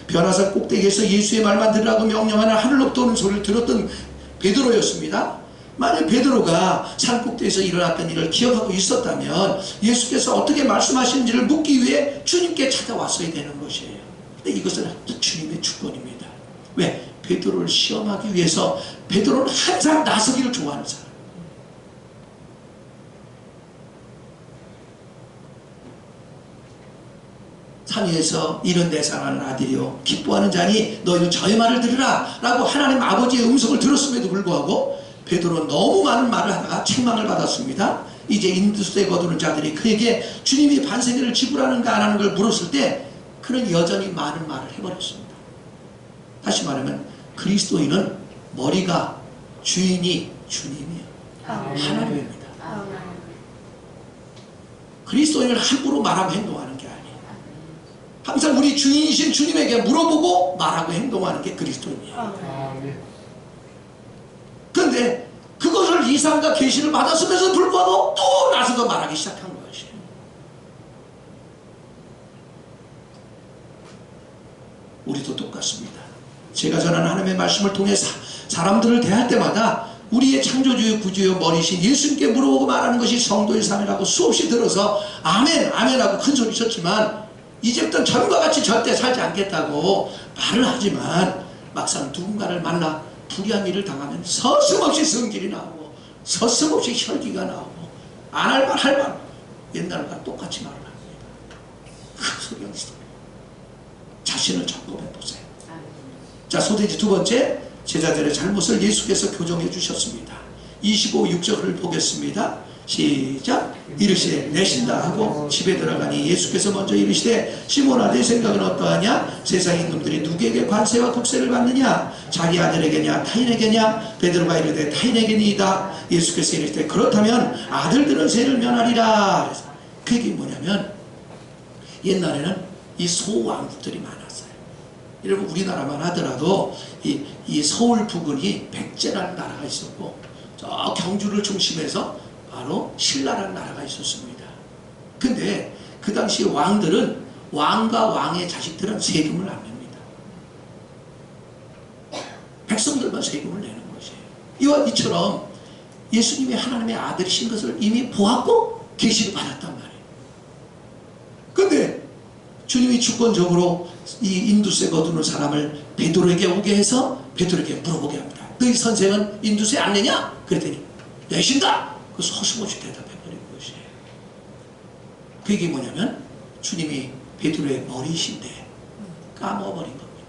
변화산 꼭대기에서 예수의 말만 들으라고 명령하는 하늘로부터 오는 소리를 들었던 베드로였습니다. 만약 베드로가 산 꼭대기에서 일어났던 일을 기억하고 있었다면 예수께서 어떻게 말씀하시는지를 묻기 위해 주님께 찾아왔어야 되는 것이에요. 근데 이것은 주님의 주권입니다. 왜? 베드로를 시험하기 위해서. 베드로는 항상 나서기를 좋아하는 사람. 산 위에서 이런 내 사랑하는 아들이요 기뻐하는 자니 너희는 저의 말을 들으라 라고 하나님 아버지의 음성을 들었음에도 불구하고 베드로는 너무 많은 말을 하다가 책망을 받았습니다. 이제 인두스에 거두는 자들이 그에게 주님이 반세계를 지불하는가 안 하는 걸 물었을 때 그는 여전히 많은 말을 해버렸습니다. 다시 말하면 그리스도인은 머리가 주인이 주님이에요. 하나님입니다. 그리스도인을 함부로 말하고 행동하는 게 아니에요. 항상 우리 주인이신 주님에게 물어보고 말하고 행동하는 게 그리스도인이에요. 그런데 그것을 이상과 계시를 받았음에도 불구하고 또 나서서 말하기 시작한 것이에요. 우리도 똑같습니다. 제가 전하는 하나님의 말씀을 통해 사람들을 대할 때마다 우리의 창조주의 구주의 머리신 예수님께 물어보고 말하는 것이 성도의 삶이라고 수없이 들어서 아멘 아멘하고 큰소리 쳤지만 이제부터는 전과 같이 절대 살지 않겠다고 말을 하지만 막상 누군가를 만나 불의한 일을 당하면 서슴없이 성질이 나오고 서슴없이 혈기가 나오고 안 할 말 할 말 옛날과 똑같이 말을 합니다. 그 소리 어디서 자신을 점검해 보세요. 자, 소돼지 두 번째, 제자들의 잘못을 예수께서 교정해 주셨습니다. 25, 6절을 보겠습니다. 시작. 이르시되 내신다 하고 집에 들어가니 예수께서 먼저 이르시되 시몬아 내 생각은 어떠하냐? 세상 임금들이 누구에게 관세와 국세를 받느냐? 자기 아들에게냐 타인에게냐? 베드로가 이르되 타인에게니이다. 예수께서 이르시되 그렇다면 아들들은 세를 면하리라. 그 얘기 뭐냐면 옛날에는 이 소왕들이 많았어요. 여러분 우리나라만 하더라도 이 서울 부근이 백제라는 나라가 있었고 저 경주를 중심해서 바로 신라라는 나라가 있었습니다. 근데 그 당시 왕들은 왕과 왕의 자식들은 세금을 안 냅니다. 백성들만 세금을 내는 것이에요. 이와 이처럼 예수님이 하나님의 아들이신 것을 이미 보았고 계시를 받았단 말이에요. 근데 주님이 주권적으로 이 인두세 거두는 사람을 베드로에게 오게 해서 베드로에게 물어보게 합니다. 너희 선생은 인두세 안 내냐? 그랬더니 내신다! 그 서슴없이 대답해버린 것이에요. 그 얘기 뭐냐면 주님이 베드로의 머리신데 까먹어버린 겁니다.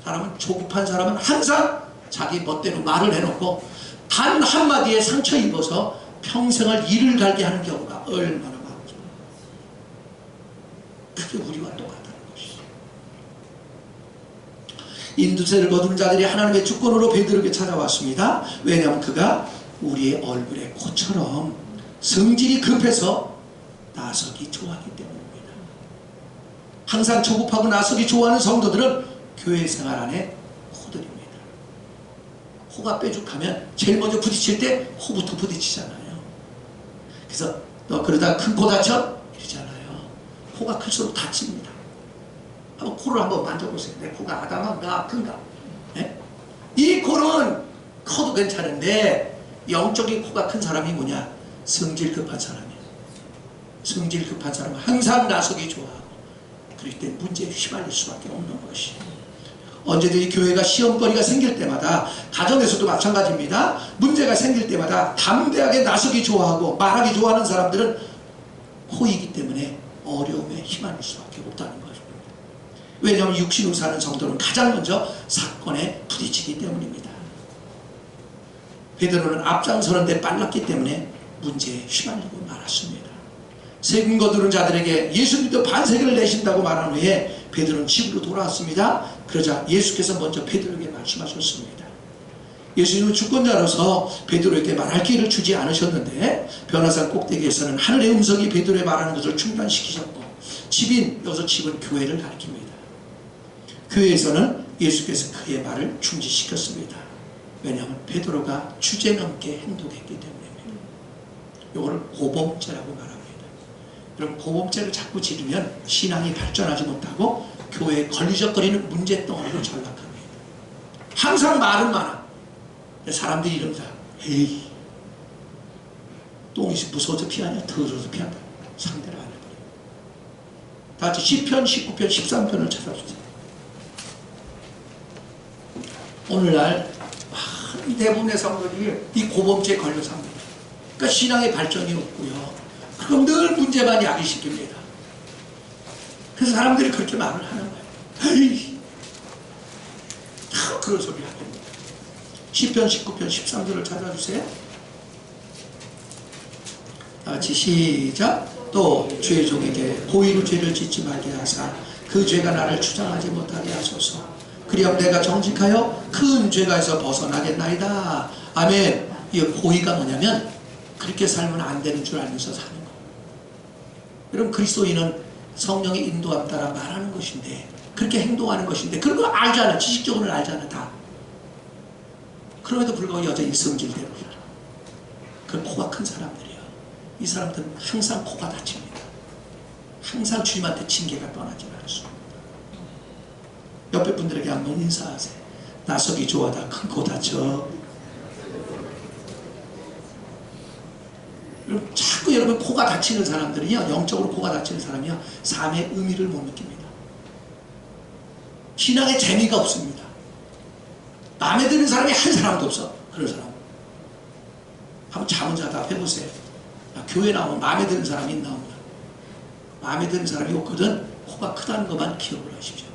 사람은 조급한 사람은 항상 자기 멋대로 말을 해놓고 단 한마디에 상처 입어서 평생을 이를 갈게 하는 경우가 얼마나 많죠. 그게 우리와 똑같다는 것이죠. 인두세를 거두는 자들이 하나님의 주권으로 베드로에게 찾아왔습니다. 왜냐하면 그가 우리의 얼굴의 코처럼 성질이 급해서 나서기 좋아하기 때문입니다. 항상 조급하고 나서기 좋아하는 성도들은 교회 생활 안에 코들입니다. 코가 뾰족하면 제일 먼저 부딪힐 때 코부터 부딪히잖아요. 그래서 너 그러다 큰 코 다쳐? 이러잖아요. 코가 클수록 다칩니다. 한번 코를 한번 만져보세요. 내 코가 아담한가 큰가? 네? 이 코는 커도 괜찮은데 영적인 코가 큰 사람이 뭐냐? 성질 급한 사람이에요. 성질 급한 사람은 항상 나서기 좋아하고 그럴 때 문제에 휘말릴 수밖에 없는 것이에요. 언제든지 교회가 시험거리가 생길 때마다 가정에서도 마찬가지입니다. 문제가 생길 때마다 담대하게 나서기 좋아하고 말하기 좋아하는 사람들은 코이기 때문에 어려움에 휘말릴 수밖에 없다는 것입니다. 왜냐하면 육신으로 사는 성도는 가장 먼저 사건에 부딪히기 때문입니다. 베드로는 앞장서는 데 빨랐기 때문에 문제에 휘말리고 말았습니다. 세금 거두는 자들에게 예수님도 반세계를 내신다고 말한 후에 베드로는 집으로 돌아왔습니다. 그러자 예수께서 먼저 베드로에게 말씀하셨습니다. 예수님은 주권자로서 베드로에게 말할 기회를 주지 않으셨는데 변화산 꼭대기에서는 하늘의 음성이 베드로에 말하는 것을 중단시키셨고 집인, 여기서 집은 교회를 가리킵니다. 교회에서는 예수께서 그의 말을 중지시켰습니다. 왜냐하면 베드로가 주제넘게 행동했기 때문입니다. 이거를 고범죄라고 말합니다. 여러분 고범죄를 자꾸 지르면 신앙이 발전하지 못하고 교회에 걸리적거리는 문제덩어리로 전락합니다. 항상 말은 많아. 사람들이 이럽니다. 에이 똥이 무서워서 피하냐? 더러워서 피한다. 상대를 안 해버려요. 다 같이 시편 19편 13편을 찾아주세요. 오늘날 대부분의 성도들이 이 고범죄에 걸려서 합니다. 그러니까 신앙의 발전이 없고요. 그럼 늘 문제만 야기시킵니다. 그래서 사람들이 그렇게 말을 하는 거예요. 에이, 그런 소리 합니다. 시편 19편 13절을 찾아주세요. 같이 시작. 또 죄의 종에게 고의로 죄를 짓지 말게 하사 그 죄가 나를 주장하지 못하게 하소서. 그리하면 내가 정직하여 큰 죄가에서 벗어나겠나이다. 아멘. 이 고의가 뭐냐면 그렇게 살면 안 되는 줄 알면서 사는 거. 여러분 그리스도인은 성령의 인도함 따라 말하는 것인데 그렇게 행동하는 것인데 그런 거 알잖아. 지식적으로는 알잖아 다. 그럼에도 불구하고 여전히 성질대로 살아. 그 코가 큰 사람들이에요. 이 사람들은 항상 코가 다칩니다. 항상 주님한테 징계가 떠나지 않습니다. 옆에 분들에게 한번 인사하세요. 나서기 좋아하다 큰 코 다쳐. 자꾸 여러분 코가 다치는 사람들은요, 영적으로 코가 다치는 사람이요, 삶의 의미를 못 느낍니다. 신앙에 재미가 없습니다. 마음에 드는 사람이 한 사람도 없어. 그런 사람 한번 잠은 자다 해보세요. 교회 나오면 마음에 드는 사람이 있나 없나. 마음에 드는 사람이 없거든. 코가 크다는 것만 기억을 하십시오.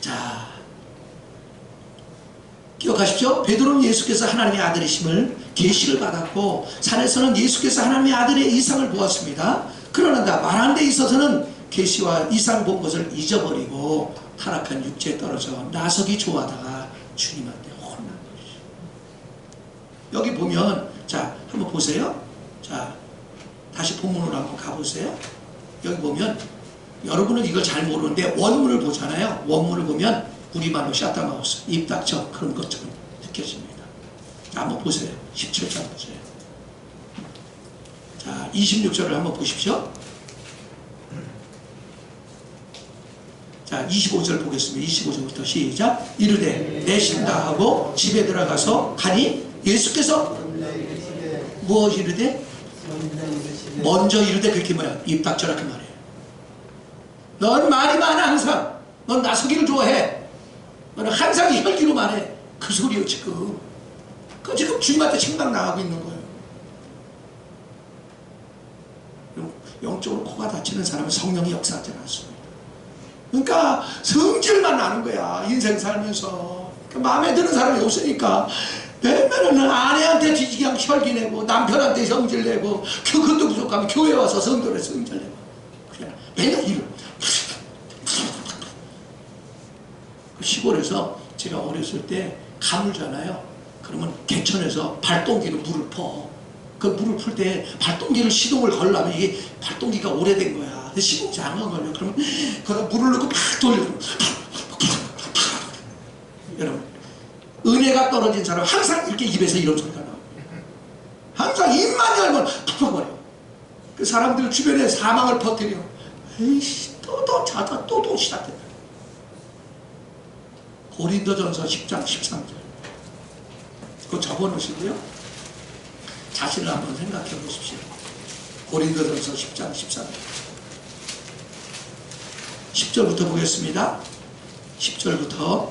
자, 기억하십시오. 베드로는 예수께서 하나님의 아들이심을 계시를 받았고, 산에서는 예수께서 하나님의 아들의 이상을 보았습니다. 그러나 말하는 데 있어서는 계시와 이상 본 것을 잊어버리고 타락한 육체에 떨어져 나서기 좋아하다가 주님한테 혼난 것이죠. 여기 보면, 자, 한번 보세요. 자, 다시 본문으로 한번 가보세요. 여기 보면, 여러분은 이걸 잘 모르는데 원문을 보잖아요. 원문을 보면 우리말로 샤타마우스, 입 닥쳐, 그런 것처럼 느껴집니다. 자, 한번 보세요. 17절 보세요. 자, 26절을 한번 보십시오. 자, 25절 보겠습니다. 25절부터 시작. 이르되 내신다 하고 집에 들어가서 가니 예수께서 무엇 이르되? 먼저 이르되, 그렇게 뭐야? 입 닥쳐라 그 말이에요. 넌 말이 많아 항상. 넌 나서기를 좋아해. 너는 항상 혈기로만 해. 그 소리요 지금. 그 지금 주님한테 책망 나가고 있는 거예요. 영적으로 코가 다치는 사람은 성령이 역사하지 않습니다. 그러니까 성질만 나는 거야. 인생 살면서. 그러니까 마음에 드는 사람이 없으니까 맨날은 아내한테 뒤지게 혈기 내고, 남편한테 성질 내고, 그것도 부족하면 교회 와서 성도를 성질 내고, 그냥 맨날 이런. 시골에서 제가 어렸을 때 가물잖아요. 그러면 개천에서 발동기로 물을 퍼. 그 물을 풀 때 발동기를 시동을 걸려면 이게 발동기가 오래된 거야. 근데 시동 잘 안 걸려. 그러면 거기다 물을 넣고 막 돌려. 여러분, 은혜가 떨어진 사람 항상 이렇게 입에서 이런 소리가 나와요. 항상 입만 열면 팍팍거려. 그 사람들 주변에 사망을 퍼뜨려. 에이씨, 또 자다 또 시작된다. 고린도전서 10장 13절. 그거 적어놓으시고요. 자신을 한번 생각해 보십시오. 고린도전서 10장 13절. 10절부터 보겠습니다. 10절부터.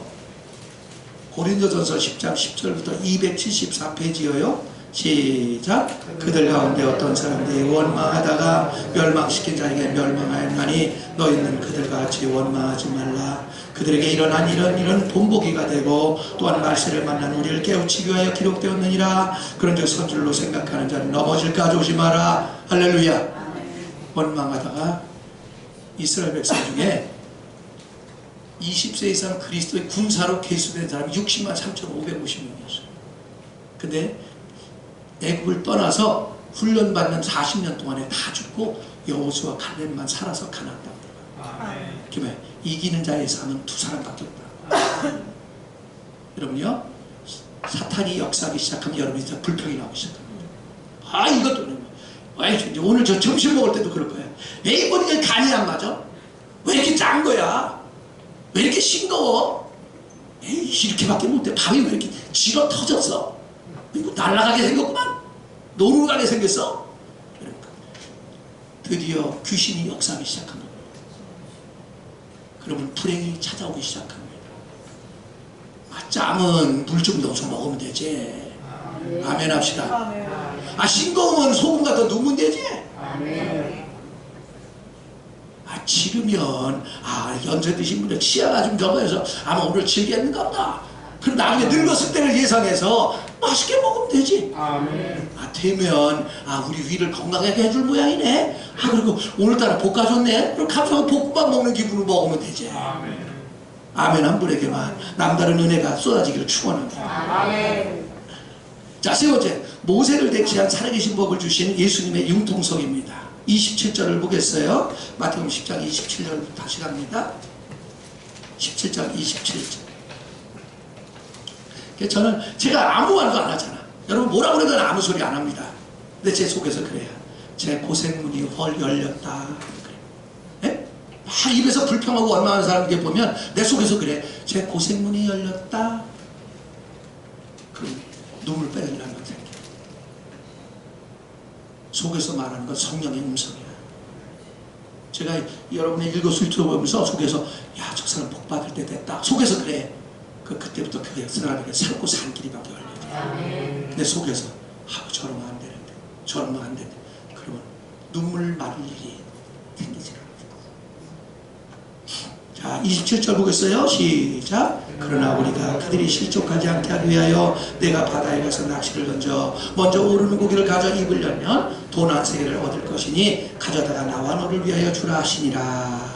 고린도전서 10장 10절부터 274페이지여요. 시작. 그들 가운데 어떤 사람들이 원망하다가 멸망시킨 자에게 멸망하였나니 너희는 그들과 같이 원망하지 말라. 그들에게 일어난 이런 본보기가 되고 또한 말세를 만난 우리를 깨우치기 위하여 기록되었느니라. 그런즉 선줄로 생각하는 자는 넘어질까 조심하라. 할렐루야. 원망하다가 이스라엘 백성 중에 20세 이상 그리스도의 군사로 계수된 사람이 60만 3,550명이었어요. 근데 애국을 떠나서 훈련받는 40년 동안에 다 죽고 여호수아 갈렙만 살아서 가나안 땅 들어가요. 이기는 자의 삶은 두 사람밖에 없다. 여러분요, 사탄이 역사하기 시작하면 여러분이 불평이 나오기 시작합니다. 아, 이것도 오늘 저 점심 먹을 때도 그럴 거예요. 에이, 뭐 이게 간이 안 맞아? 왜 이렇게 짠 거야? 왜 이렇게 싱거워? 에이, 이렇게밖에 못해. 밥이 왜 이렇게 질어 터졌어? 이거 날아가게 생겼구만. 노루 가게 생겼어. 그러니까 드디어 귀신이 역사하기 시작한 겁니다. 그러면 불행이 찾아오기 시작합니다. 아, 짬은 물 좀 넣어서 먹으면 되지. 아멘 합시다. 아, 싱거우면 소금 갖다 넣으면 되지. 아, 지르면, 아, 연세 드신 분들 치아가 좀 적어서 아마 오늘 즐겼는가 보다. 그럼 나중에 늙었을 때를 예상해서 맛있게 먹으면 되지. 아, 되면, 아, 우리 위를 건강하게 해줄 모양이네. 아, 그리고 오늘따라 볶아줬네. 그럼 갑자기 볶음밥 먹는 기분으로 먹으면 되지. 아멘 한 분에게만 남다른 은혜가 쏟아지기를 축원합니다. 자, 세 번째, 모세를 대체한 살아계신 법을 주신 예수님의 융통성입니다. 27절을 보겠어요. 마태복음 10장 27절 다시 갑니다. 17장 27절. 제가 아무 말도 안 하잖아. 여러분 뭐라고 그래도 아무 소리 안 합니다. 근데 제 속에서 그래요. 제 고생문이 헐 열렸다. 그래. 막 입에서 불평하고 원망하는 사람들 보면 내 속에서 그래. 제 고생문이 열렸다. 그럼 눈물 빼내려는 건 생겨. 속에서 말하는 건 성령의 음성이야. 제가 여러분의 일거수일 들어보면서 속에서 야, 저 사람 복 받을 때 됐다. 속에서 그래. 그때부터 그 사람에게 새롭고 산 길이밖에 열려져. 내 속에서 저러면 안 되는데, 저러면 안 되는데. 그러면 눈물 마를 일이 생기지 않아요. 자, 27절 보겠어요. 시작. 그러나 우리가 그들이 실족하지 않게 하기 위하여 내가 바다에 가서 낚시를 던져 먼저 오르는 고기를 가져 입을 열면 돈 한 세계를 얻을 것이니 가져다가 나와 너를 위하여 주라 하시니라.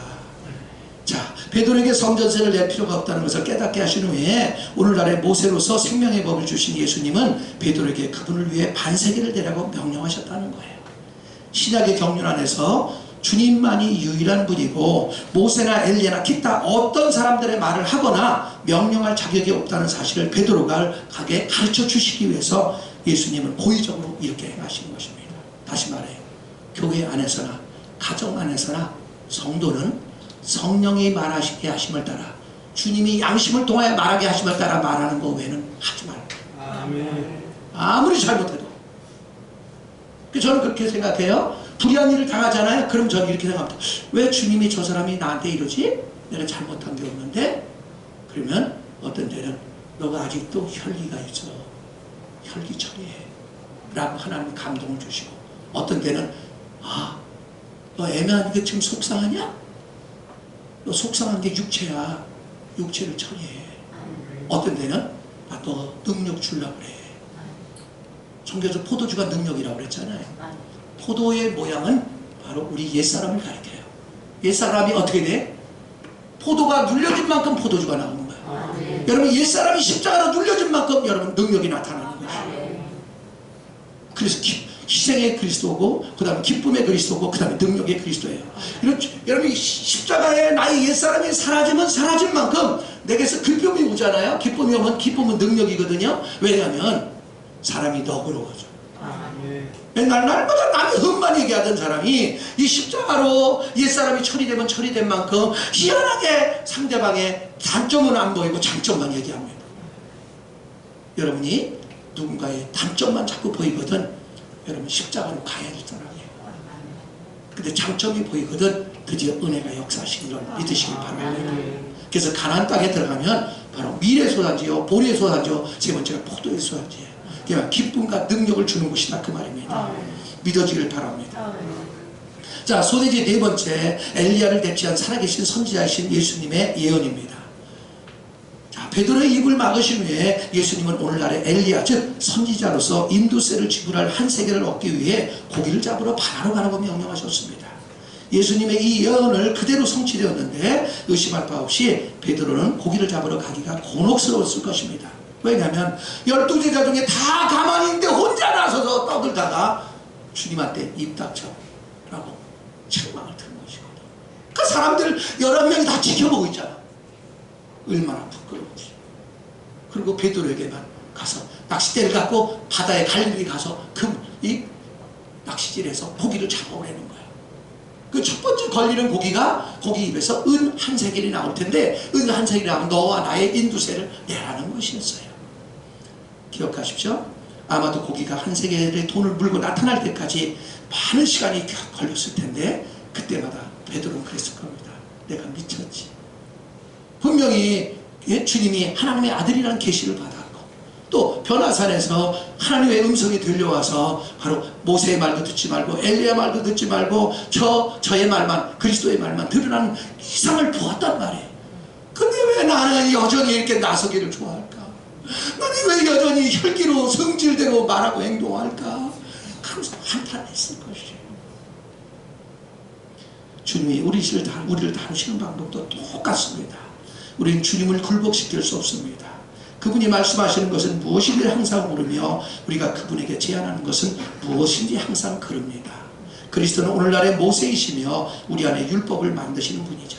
자, 베드로에게 성전세를 낼 필요가 없다는 것을 깨닫게 하신 후에 오늘날의 모세로서 생명의 법을 주신 예수님은 베드로에게 그분을 위해 반세계를 내라고 명령하셨다는 거예요. 신약의 경륜 안에서 주님만이 유일한 분이고 모세나 엘리야나 기타 어떤 사람들의 말을 하거나 명령할 자격이 없다는 사실을 베드로가 가게 가르쳐 주시기 위해서 예수님은 고의적으로 이렇게 행하신 것입니다. 다시 말해 교회 안에서나 가정 안에서나 성도는 성령이 말하시게 하심을 따라 주님이 양심을 통하여 말하게 하심을 따라 말하는 것 외에는 하지 말라. 아멘. 아무리 잘못해도. 저는 그렇게 생각해요. 불의한 일을 당하잖아요. 그럼 저는 이렇게 생각합니다. 왜 주님이 저 사람이 나한테 이러지? 내가 잘못한 게 없는데? 그러면 어떤 때는 너가 아직도 혈기가 있어. 혈기 처리해. 라고 하나님이 감동을 주시고 어떤 때는 너 애매한 게 지금 속상하냐? 너 속상한 게 육체야. 육체를 처리해. 어떤 때는 너 능력 주려고 그래. 성경에서 포도주가 능력이라고 그랬잖아요. 포도의 모양은 바로 우리 옛사람을 가리켜요. 옛사람이 어떻게 돼? 포도가 눌려진 만큼 포도주가 나오는 거예요. 여러분 옛사람이 십자가로 눌려진 만큼 여러분 능력이 나타나는 것이에요. 그래서 희생의 그리스도고 그 다음에 기쁨의 그리스도고 그 다음에 능력의 그리스도예요. 여러분 십자가에 나의 옛사람이 사라지면 사라진 만큼 내게서 기쁨이 오잖아요. 기쁨이 오면 기쁨은 능력이거든요. 왜냐하면 사람이 너그러워져. 날마다 남의 흠만 얘기하던 사람이 이 십자가로 옛사람이 처리되면 처리된 만큼 희한하게 상대방의 단점은 안 보이고 장점만 얘기합니다. 여러분이 누군가의 단점만 자꾸 보이거든 여러분 십자가로 가야 될 사람이에요. 근데 장점이 보이거든 드디어 은혜가 역사하시는 걸 믿으시길 바랍니다. 그래서 가나안 땅에 들어가면 바로 밀의 소산지요 보리의 소산지요 세 번째가 포도의 소산지예요. 그러니까 기쁨과 능력을 주는 곳이다 그 말입니다. 믿어지길 바랍니다. 자, 소대지 네 번째 엘리야를 대체한 살아계신 선지자이신 예수님의 예언입니다. 자, 베드로의 입을 막으신 후에 예수님은 오늘날의 엘리야 즉 선지자로서 인두세를 지불할 한 세계를 얻기 위해 고기를 잡으러 바다로 가라고 명령하셨습니다. 예수님의 이 예언을 그대로 성취되었는데 의심할 바 없이 베드로는 고기를 잡으러 가기가 곤혹스러웠을 것입니다. 왜냐하면 12제자 중에 다 가만히 있는데 혼자 나서서 떠들다가 주님한테 입 닥쳐 라고 책망을 들은 것이거든. 그 사람들 11명이 다 지켜보고 있잖아. 얼마나 부끄러운지. 그리고 베드로에게만 가서 낚싯대를 갖고 바다에 갈릴리 가서 이 낚시질에서 고기를 잡아오라는 거야. 그 첫 번째 걸리는 고기가 고기 입에서 은 한 세겔이 나올 텐데 은 한 세겔이 나오면 너와 나의 인두세를 내라는 것이었어요. 기억하십시오. 아마도 고기가 한 세겔의 돈을 물고 나타날 때까지 많은 시간이 걸렸을 텐데 그때마다 베드로는 그랬을 겁니다. 내가 미쳤지. 분명히 주님이 하나님의 아들이라는 계시를 받았고 또 변화산에서 하나님의 음성이 들려와서 바로 모세의 말도 듣지 말고 엘리야 말도 듣지 말고 저의 말만 그리스도의 말만 드러나는 이상을 보았단 말이에요. 근데 왜 나는 여전히 이렇게 나서기를 좋아할까? 나는 왜 여전히 혈기로 성질대로 말하고 행동할까? 하면서 한탄했을 것이에요. 주님이 우리를 다루시는 방법도 똑같습니다. 우리는 주님을 굴복시킬 수 없습니다. 그분이 말씀하시는 것은 무엇인지 항상 모르며 우리가 그분에게 제안하는 것은 무엇인지 항상 그럽니다. 그리스도는 오늘날의 모세이시며 우리 안에 율법을 만드시는 분이죠.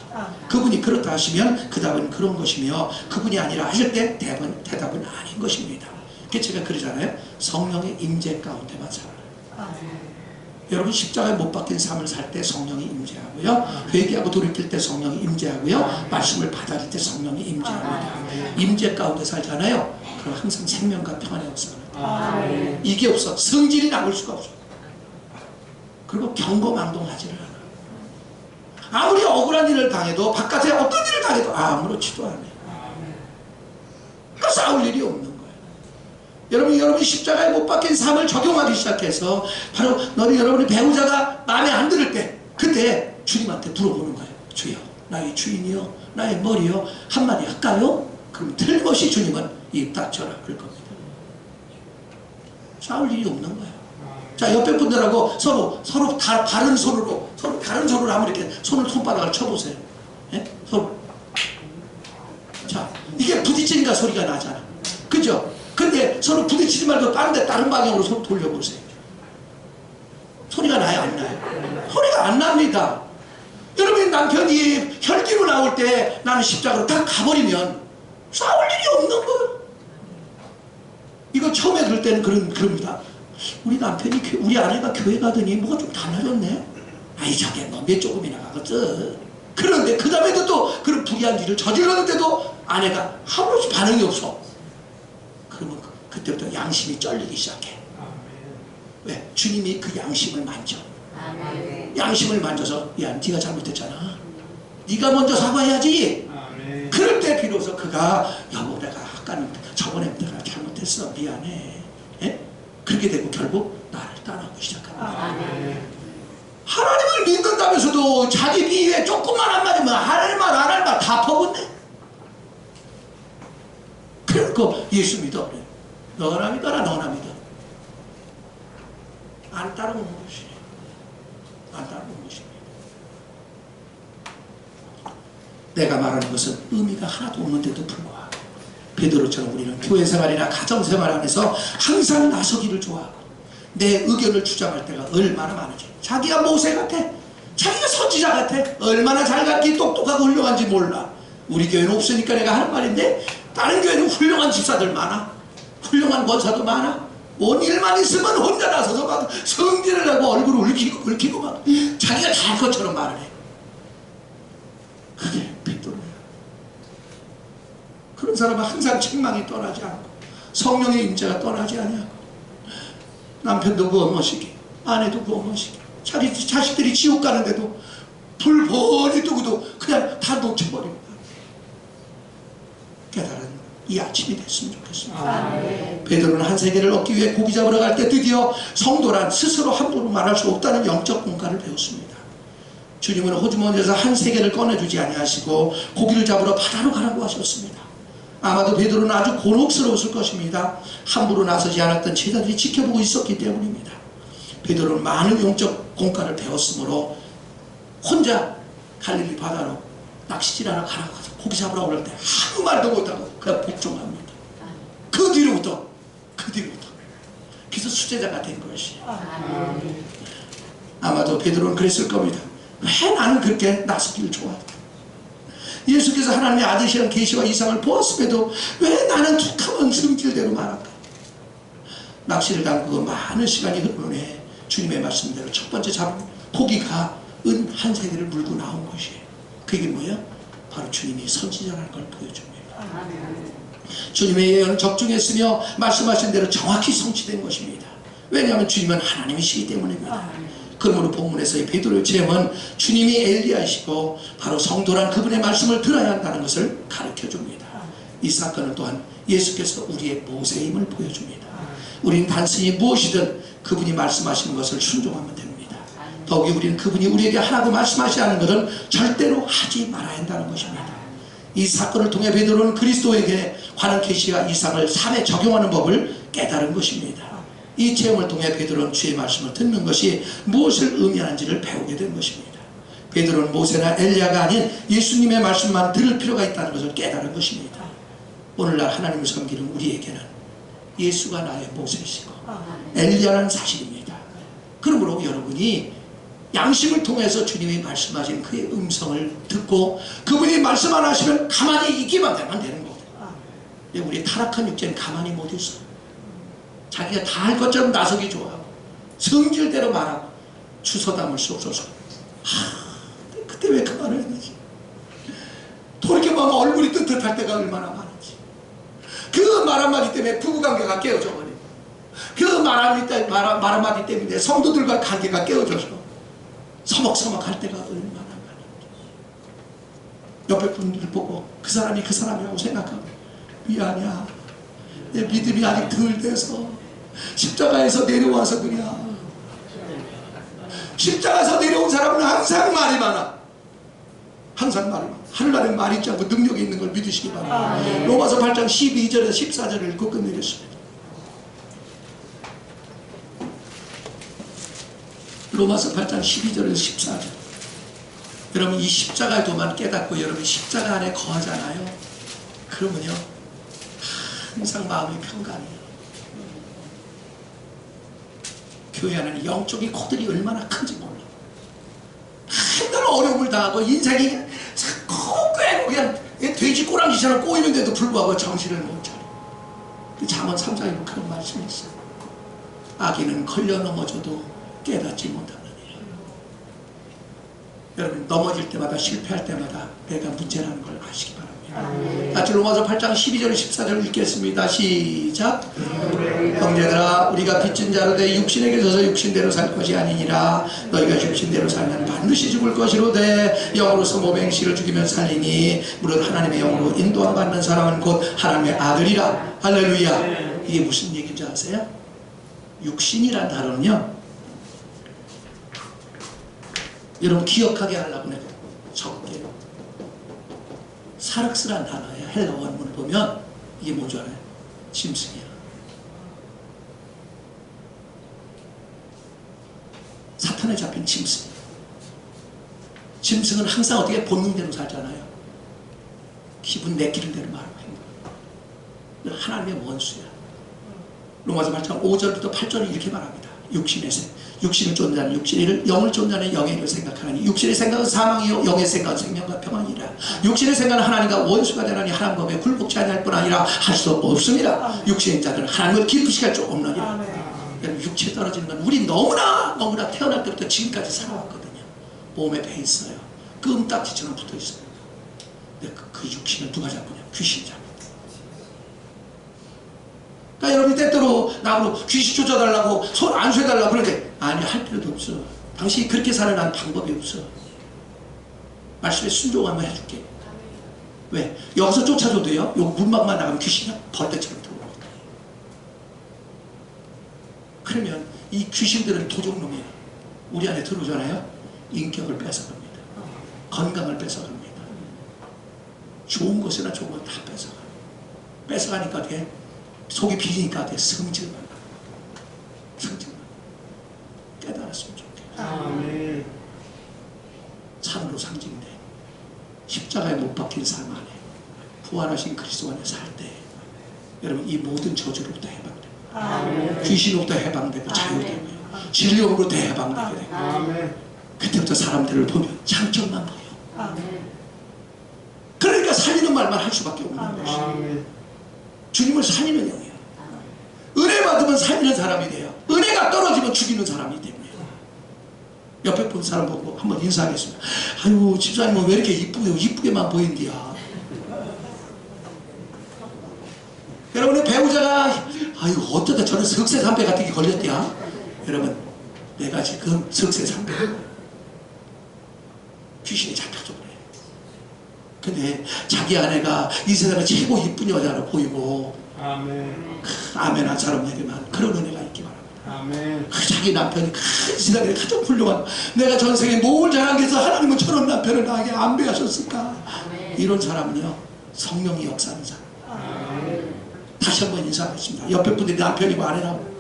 그분이 그렇다 하시면 그 답은 그런 것이며 그분이 아니라 하실 때 대답은 아닌 것입니다. 그래서 제가 그러잖아요. 성령의 임재 가운데만 살아라. 여러분 십자가에 못 박힌 삶을 살 때 성령이 임재하고요, 회개하고 돌이킬 때 성령이 임재하고요, 말씀을 받아들일 때 성령이 임재합니다. 임재 가운데 살잖아요. 그럼 항상 생명과 평안의 역사가 이게 없어. 성질이 나올 수가 없어. 그리고 경거망동하지를 않아. 아무리 억울한 일을 당해도, 바깥에 어떤 일을 당해도 아무렇지도 않아요. 그러니까 싸울 일이 없는 거예요. 여러분이 십자가에 못 박힌 삶을 적용하기 시작해서 바로 여러분의 배우자가 마음에 안 들을 때, 그때 주님한테 물어보는 거예요. 주여, 나의 주인이요, 나의 머리요, 한마디 할까요? 그럼 틀림없이 주님은 입 닥쳐라 그럴 겁니다. 싸울 일이 없는 거예요. 자, 옆에 분들하고 서로 다른 손으로 한번 이렇게 손바닥을 쳐보세요. 예? 서로. 자, 이게 부딪히니까 소리가 나잖아. 그죠? 근데 서로 부딪히지 말고 다른 방향으로 손 돌려보세요. 소리가 나요, 안 나요? 소리가 안 납니다. 여러분, 남편이 혈기로 나올 때 나는 십자가로 딱 가버리면 싸울 일이 없는 거예요. 이거 처음에 그럴 때는 그럽니다. 우리 아내가 교회 가더니 뭐가 좀 달라졌네? 아이, 저게 뭐 몇 조금이나 가겠어. 그런데 그 다음에도 또 그런 불의한 일을 저질렀는데도 아내가 아무렇지 반응이 없어. 그러면 그때부터 양심이 쩔리기 시작해. 왜? 주님이 그 양심을 만져. 양심을 만져서, 야, 네가 잘못했잖아. 네가 먼저 사과해야지. 그럴 때 비로소 그가, 여보, 내가 아까는 저번에 내가 잘못했어, 미안해. 예? 그렇게 되고 결국 나를 따라오기 시작합니다. 하나님을 믿는다면서도 자기 비위에 조금만 한마디면 하나님 말 안 할 말 다 퍼붓네. 그러니까 예수 믿어. 그래. 너나 믿어라, 너나 믿어. 안 따르는 것이, 안 따르는 것입니다. 내가 말하는 것은 의미가 하나도 없는데도 불구하고 베드로처럼 우리는 교회 생활이나 가정 생활 안에서 항상 나서기를 좋아하고 내 의견을 주장할 때가 얼마나 많은지. 자기가 모세 같아, 자기가 선지자 같아, 얼마나 잘 가르치 똑똑하고 훌륭한지 몰라. 우리 교회는 없으니까 내가 하는 말인데, 다른 교회는 훌륭한 집사들 많아, 훌륭한 권사도 많아. 뭔 일만 있으면 혼자 나서서 막 성질을 내고 얼굴을 붉히고 막 자기가 다 할 것처럼 말을 해. 그게 베드로야. 그런 사람은 항상 책망이 떠나지 않고 성령의 임재가 떠나지 아니하고, 남편도 구원하시게, 아내도 구원하시게, 자기 자식들이 지옥 가는데도 불 번이 뜨고도 그냥 다 놓쳐버립니다. 깨달은 이 아침이 됐으면 좋겠습니다. 베드로는 한 세계를 얻기 위해 고기 잡으러 갈 때 드디어 성도란 스스로 함부로 말할 수 없다는 영적 공간을 배웠습니다. 주님은 호주머니에서 한 세계를 꺼내주지 아니하시고 고기를 잡으러 바다로 가라고 하셨습니다. 아마도 베드로는 아주 곤혹스러웠을 것입니다. 함부로 나서지 않았던 제자들이 지켜보고 있었기 때문입니다. 베드로는 많은 영적 공간을 배웠으므로 혼자 갈릴리 바다로 낚시질하러 가라고 해서 고기 잡으러 오를 때 아무 말도 못하고 그냥 복종합니다. 그 뒤로부터 그래서 수제자가 된 것이에요. 아마도 베드로는 그랬을 겁니다. 왜 나는 그렇게 나서기를 좋아할까? 예수께서 하나님의 아들이란 계시와 이상을 보았음에도 왜 나는 툭하면 성질대로 말할까? 낚시를 담그고 많은 시간이 흐른 후에 주님의 말씀대로 첫 번째 잡은 고기가 은 한 세계를 물고 나온 것이에요. 그게 뭐예요? 바로 주님이 선지자라는 걸 보여줍니다. 주님의 예언은 적중했으며 말씀하신 대로 정확히 성취된 것입니다. 왜냐하면 주님은 하나님이시기 때문입니다. 그러므로 본문에서의 베드로의 체험은 주님이 엘리야이시고 바로 성도란 그분의 말씀을 들어야 한다는 것을 가르쳐줍니다. 이 사건은 또한 예수께서 우리의 모세임을 보여줍니다. 우리는 단순히 무엇이든 그분이 말씀하시는 것을 순종하면 됩니다. 더욱이 우리는 그분이 우리에게 하라고 말씀하시지 않은 것은 절대로 하지 말아야 한다는 것입니다. 이 사건을 통해 베드로는 그리스도에게 관한 계시와 이상을 삶에 적용하는 법을 깨달은 것입니다. 이 체험을 통해 베드로는 주의 말씀을 듣는 것이 무엇을 의미하는지를 배우게 된 것입니다. 베드로는 모세나 엘리야가 아닌 예수님의 말씀만 들을 필요가 있다는 것을 깨달은 것입니다. 오늘날 하나님을 섬기는 우리에게는 예수가 나의 모세이시고 엘리야라는 사실입니다. 그러므로 여러분이 양심을 통해서 주님이 말씀하신 그의 음성을 듣고 그분이 말씀 안 하시면 가만히 있기만 하면 되는 겁니다. 우리 타락한 육체는 가만히 못 있어. 자기가 다 할 것처럼 나서기 좋아하고 성질대로 말하고 주소담을 쏘소서. 그때 왜 그 말을 했는지 돌이켜보면 얼굴이 뜨뜻할 때가 얼마나 많은지. 그 말 한마디 때문에 부부관계가 깨어져 버리고, 그 말 한마디 때문에 성도들과 관계가 깨어져서 서먹서먹할 때가 얼마나 많은지. 옆에 분들 보고 그 사람이 그 사람이라고 생각하고, 미안이야, 내 믿음이 아직 덜 돼서 십자가에서 내려와서 그냥. 십자가에서 내려온 사람은 항상 말이 많아. 항상 말이 많아. 하늘나라에 말이 있지 않고 능력이 있는 걸 믿으시기 바랍니다. 로마서 8장 12절에서 14절을 읽고 끝내겠습니다. 로마서 8장 12절에서 14절. 여러분, 이 십자가의 도만 깨닫고 여러분 십자가 안에 거하잖아요. 그러면요 항상 마음이 평강해요. 교회 안에는 영적인 코들이 얼마나 큰지 몰라. 맨날 어려움을 당하고 인생이 자꾸 꿰고 그냥 돼지 꼬랑지처럼 꼬이는데도 불구하고 정신을 못 차려. 잠언 3장에 그런 말씀이 있어요. 아기는 걸려 넘어져도 깨닫지 못하느니라. 여러분, 넘어질 때마다 실패할 때마다 내가 문제라는 걸 아시기 바랍니다. 같이 로마서 8장 12절 14절 읽겠습니다. 시작. 형제들아, 우리가 빚진 자로 되 육신에게 져서 육신대로 살 것이 아니니라. 너희가 육신대로 살면 반드시 죽을 것이로되 영으로서 몸의 행실을 죽이면 살리니 무릇 하나님의 영으로 인도함 받는 사람은 곧 하나님의 아들이라. 할렐루야. 이게 무슨 얘기인지 아세요? 육신이란 단어는요, 여러분 기억하게 하려고 내가 적게요. 사륵스란 단어예요. 헬라 원문을 보면 이게 뭔지 알아요? 짐승이야. 사탄에 잡힌 짐승. 짐승은 항상 어떻게 본능대로 살잖아요. 기분 내키는 대로 말하고 행동. 하나님의 원수야. 로마서 8장 5절부터 8절을 이렇게 말합니다. 육신을 쫓는 자는 육신의 일을, 영을 쫓는 자는 영의 일을 생각하나니 육신의 생각은 사망이요 영의 생각은 생명과 평안이라. 육신의 생각은 하나님과 원수가 되나니 하나님 법에 굴복치 아니할 뿐 아니라 할 수 없습니다. 육신의 자들은 하나님을 기쁘시게 할 줄 없느니라. 육체에 떨어지는 건 우리 너무나 태어날 때부터 지금까지 살아왔거든요. 몸에 배 있어요. 끔딱지처럼 붙어 있어요. 근데 그 육신을 누가 잡느냐? 귀신이 잡아요. 그러니까 여러분이 때때로 나보고 귀신 쫓아달라고 손 안 쇠달라고 그러는데, 아니, 할 필요도 없어. 당신이 그렇게 살아난 방법이 없어. 말씀에 순종하면 해줄게. 왜? 여기서 쫓아줘도요, 요 문밖만 나가면 귀신이 벌떼처럼 들어옵니다. 그러면 이 귀신들은 도적놈이야. 우리 안에 들어오잖아요. 인격을 뺏어갑니다. 건강을 뺏어갑니다. 좋은 것이나 좋은 것 다 뺏어가. 뺏어가니까 돼. 속이 비리니까 돼. 성질만 나. 성질만. 깨달았으면 좋겠어. 아멘. 산으로 상징돼. 십자가에 못 박힌 삶 안에 부활하신 그리스도 안에 살 때 여러분 이 모든 저주로부터 해방됩니다. 아멘. 귀신으로부터 해방되고 자유되고요. 진리로부터 해방되게 되고. 아멘. 그때부터 사람들을 보면 장점만 보여. 아멘. 그러니까 살리는 말만 할 수밖에 없는 것이에요. 주님을 살리는 영이에요. 은혜 받으면 살리는 사람이 돼요. 은혜가 떨어지면 죽이는 사람이 됩니다. 옆에 본 사람 보고 한번 인사하겠습니다. 아유, 집사님은 왜 이렇게 이쁘게만 보인디야. 여러분의 배우자가 아유 어쩌다 저런 석쇠삼배 같은 게 걸렸디야. 여러분, 내가 지금 석쇠삼배 귀신이 잡혀서 그래. 근데 자기 아내가 이 세상에 최고 이쁜 여자로 보이고, 아멘. 아멘한 사람에게만 그런 은혜가 있기 바랍니다. 아멘. 자기 남편이 이 세상에 가장 훌륭한, 내가 전생에 뭘 잘한 게 있어 하나님은 저런 남편을 나에게 안 배하셨을까. 아멘. 이런 사람은요 성령이 역사하는 사람. 아멘. 다시 한번 인사하겠습니다. 옆에 분들이 남편이고 아내라고,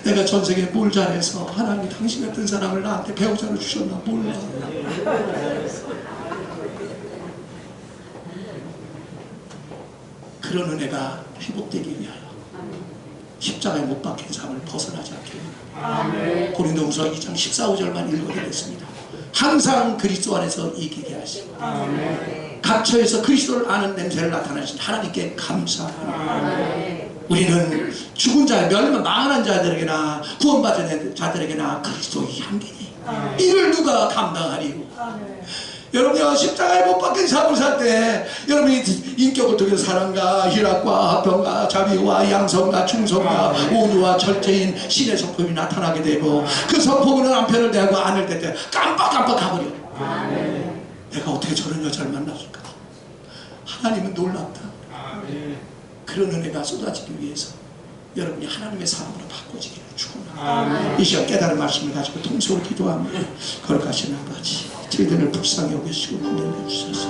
내가 전생에 뭘 잘해서 하나님이 당신 같은 사람을 나한테 배우자로 주셨나 몰라. 그런 은혜가 회복되기 위하여 십자가에 못 박힌 삶을 벗어나지 않게 합니다. 고린도후서 2장 14, 15절만 읽어드리겠습니다. 항상 그리스도 안에서 이기게 하시고 각처에서 그리스도를 아는 냄새를 나타내신 하나님께 감사합니다. 우리는 죽은 자, 망하는 자들에게나 구원받은 자들에게나 그리스도의 향기니 이를 누가 감당하리요. 여러분요, 십자가에 못 박힌 삶을 살 때 여러분이 인격을 통해 사랑과 희락과 화평과 자비와 양성과 충성과 온유와 절제인 신의 성품이 나타나게 되고, 그 성품은 남편을 대하고 아내를 대할 때 깜빡깜빡 가버려. 내가 어떻게 저런 여자를 만났을까? 하나님은 놀랍다. 그런 은혜가 쏟아지기 위해서 여러분이 하나님의 사람으로 바꿔지기를 축원합니다. 이 시간 깨달은 말씀을 가지고 통속으로 기도합니다. 거룩하신 아버지, 저희들을 불쌍히 여기시고 구원해 주셔서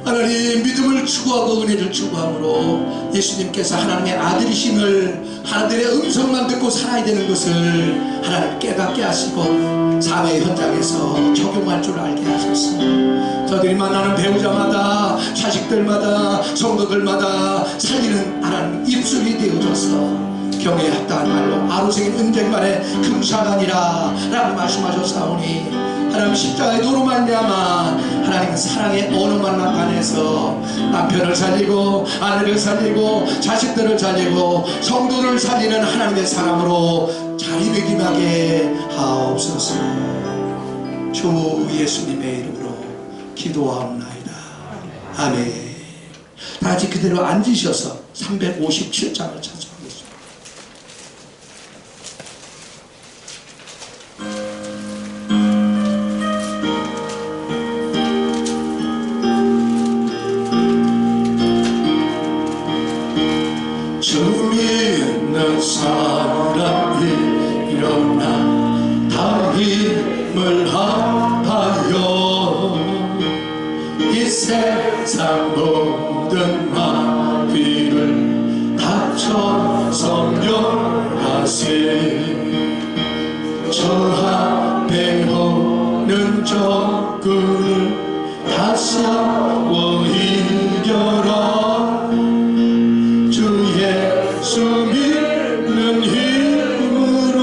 하나님, 믿음을 추구하고 은혜를 추구함으로 예수님께서 하나님의 아들이심을, 하나님의 음성만 듣고 살아야 되는 것을 하나님 깨닫게 하시고 삶의 현장에서 적용할 줄 알게 하소서. 저들이 만나는 배우자마다, 자식들마다, 성도들마다 살리는 하나님 입술이 되어줘서 경외에 합당한 말로 아로새긴 은쟁반에 금사가니라 라고 말씀하셨사오니, 하나님 십자가의 도로 말미암아 하나님은 사랑의 언어만 나타내서 남편을 살리고 아내를 살리고 자식들을 살리고 성도를 살리는 하나님의 사람으로 자리매김하게 하옵소서. 주 예수님의 이름으로 기도하옵나이다. 아멘. 다같이 그대로 앉으셔서 357장을 찾아보겠습니다. 사람이 일어나 다 힘을 합하여 이 세상 모든 마귀를 다쳐서 멸하세. 저 앞에 오는 적군을 다 싸워 이겨라. 주 예수 믿는 힘으로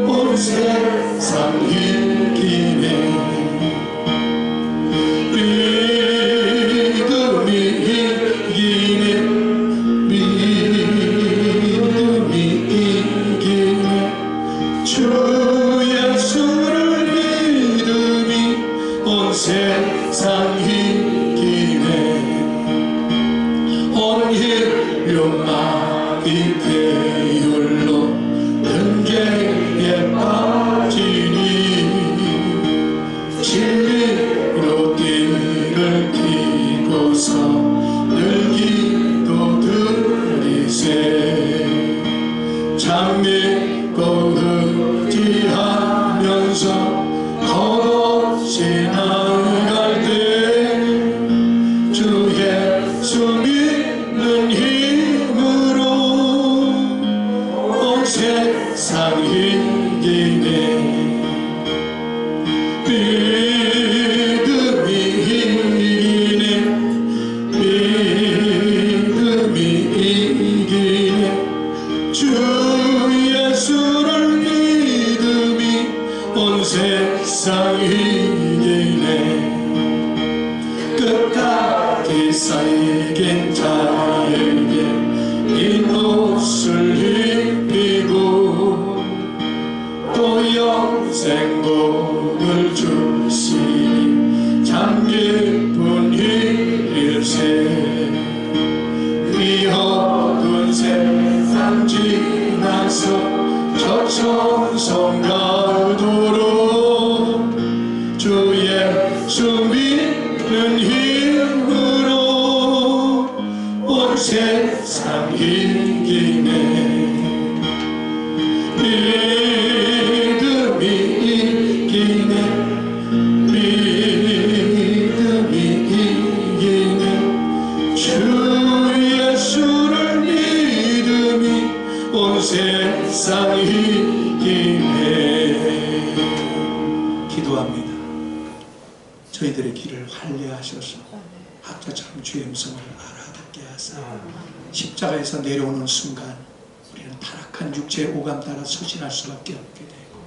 온 세상 이기네. 믿음이 이기네. 믿음이 이기네. 주 예수를 믿음이 온 세상 이기네. 온 율마비 배율로 등계에 빠지니 진리로 띠를 띠고서 늘 기도드리세. 참 믿고 의지하면서 걸어지 나갈 때 주 예수 믿는 힘으로 온 세상 이기네. 믿음이 이기네. 믿음이 이기네. 주 예수를 믿음이 온 세상 이기네. 끝까지 살긴 자에게 이 옷을 입히고 또 영생 복을 주시니 참 기쁜 일일세. 이 어두운 세상 지나서 저 천성 가도록 주 예수 믿는 힘으로 온 세상 이기네. 믿음이 이기네. 믿음이 이기네. 주 예수를 믿음이 온 세상 이기네. 기도합니다. 저희들의 길을 활례하셔서 학자처럼 주의 음성을 알아듣게 하사 십자가에서 내려오는 순간 우리는 타락한 육체의 오감 따라 소신할 수밖에 없게 되고,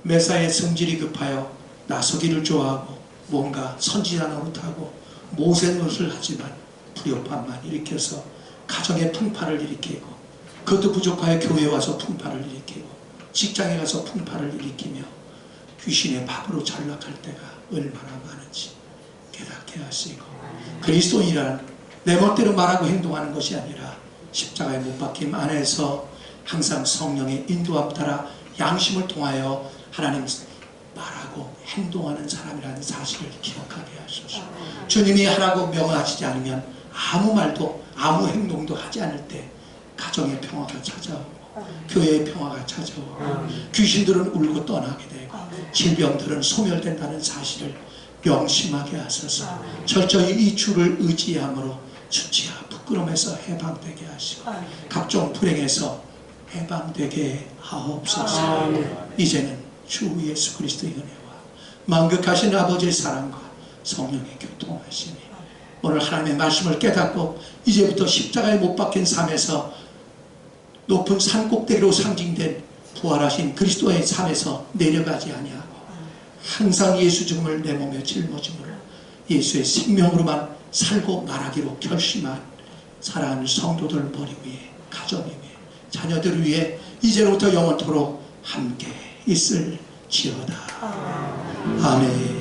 메사의 성질이 급하여 나서기를 좋아하고 뭔가 선지자 노릇하고 모세 노릇을 하지만 불협화만 일으켜서 가정에 풍파를 일으키고, 그것도 부족하여 교회에 와서 풍파를 일으키고, 직장에 가서 풍파를 일으키며 귀신의 밥으로 전락할 때가 얼마나 많은지 깨닫게 하시고, 그리스도인이란 내 멋대로 말하고 행동하는 것이 아니라 십자가에 못 박힘 안에서 항상 성령의 인도함 따라 양심을 통하여 하나님 말하고 행동하는 사람이라는 사실을 기억하게 하소서. 주님이 하라고 명하시지 않으면 아무 말도 아무 행동도 하지 않을 때 가정의 평화가 찾아오고, 교회의 평화가 찾아오고, 귀신들은 울고 떠나게 되고, 질병들은 소멸된다는 사실을 명심하게 하소서. 철저히 이 주를 의지함으로 수치와 부끄러움에서 해방되게 하시고, 각종 불행에서 해방되게 하옵소서. 이제는 주 예수 그리스도의 은혜와 만극하신 아버지의 사랑과 성령의 교통하심이 오늘 하나님의 말씀을 깨닫고 이제부터 십자가에 못 박힌 삶에서 높은 산 꼭대기로 상징된 부활하신 그리스도의 삶에서 내려가지 아니하고 항상 예수 죽음을 내 몸에 짊어짐으로 예수의 생명으로만 살고 말하기로 결심한 사랑하는 성도들 머리 위에, 가정 위에, 자녀들 위에 이제로부터 영원토록 함께 있을지어다. 아멘.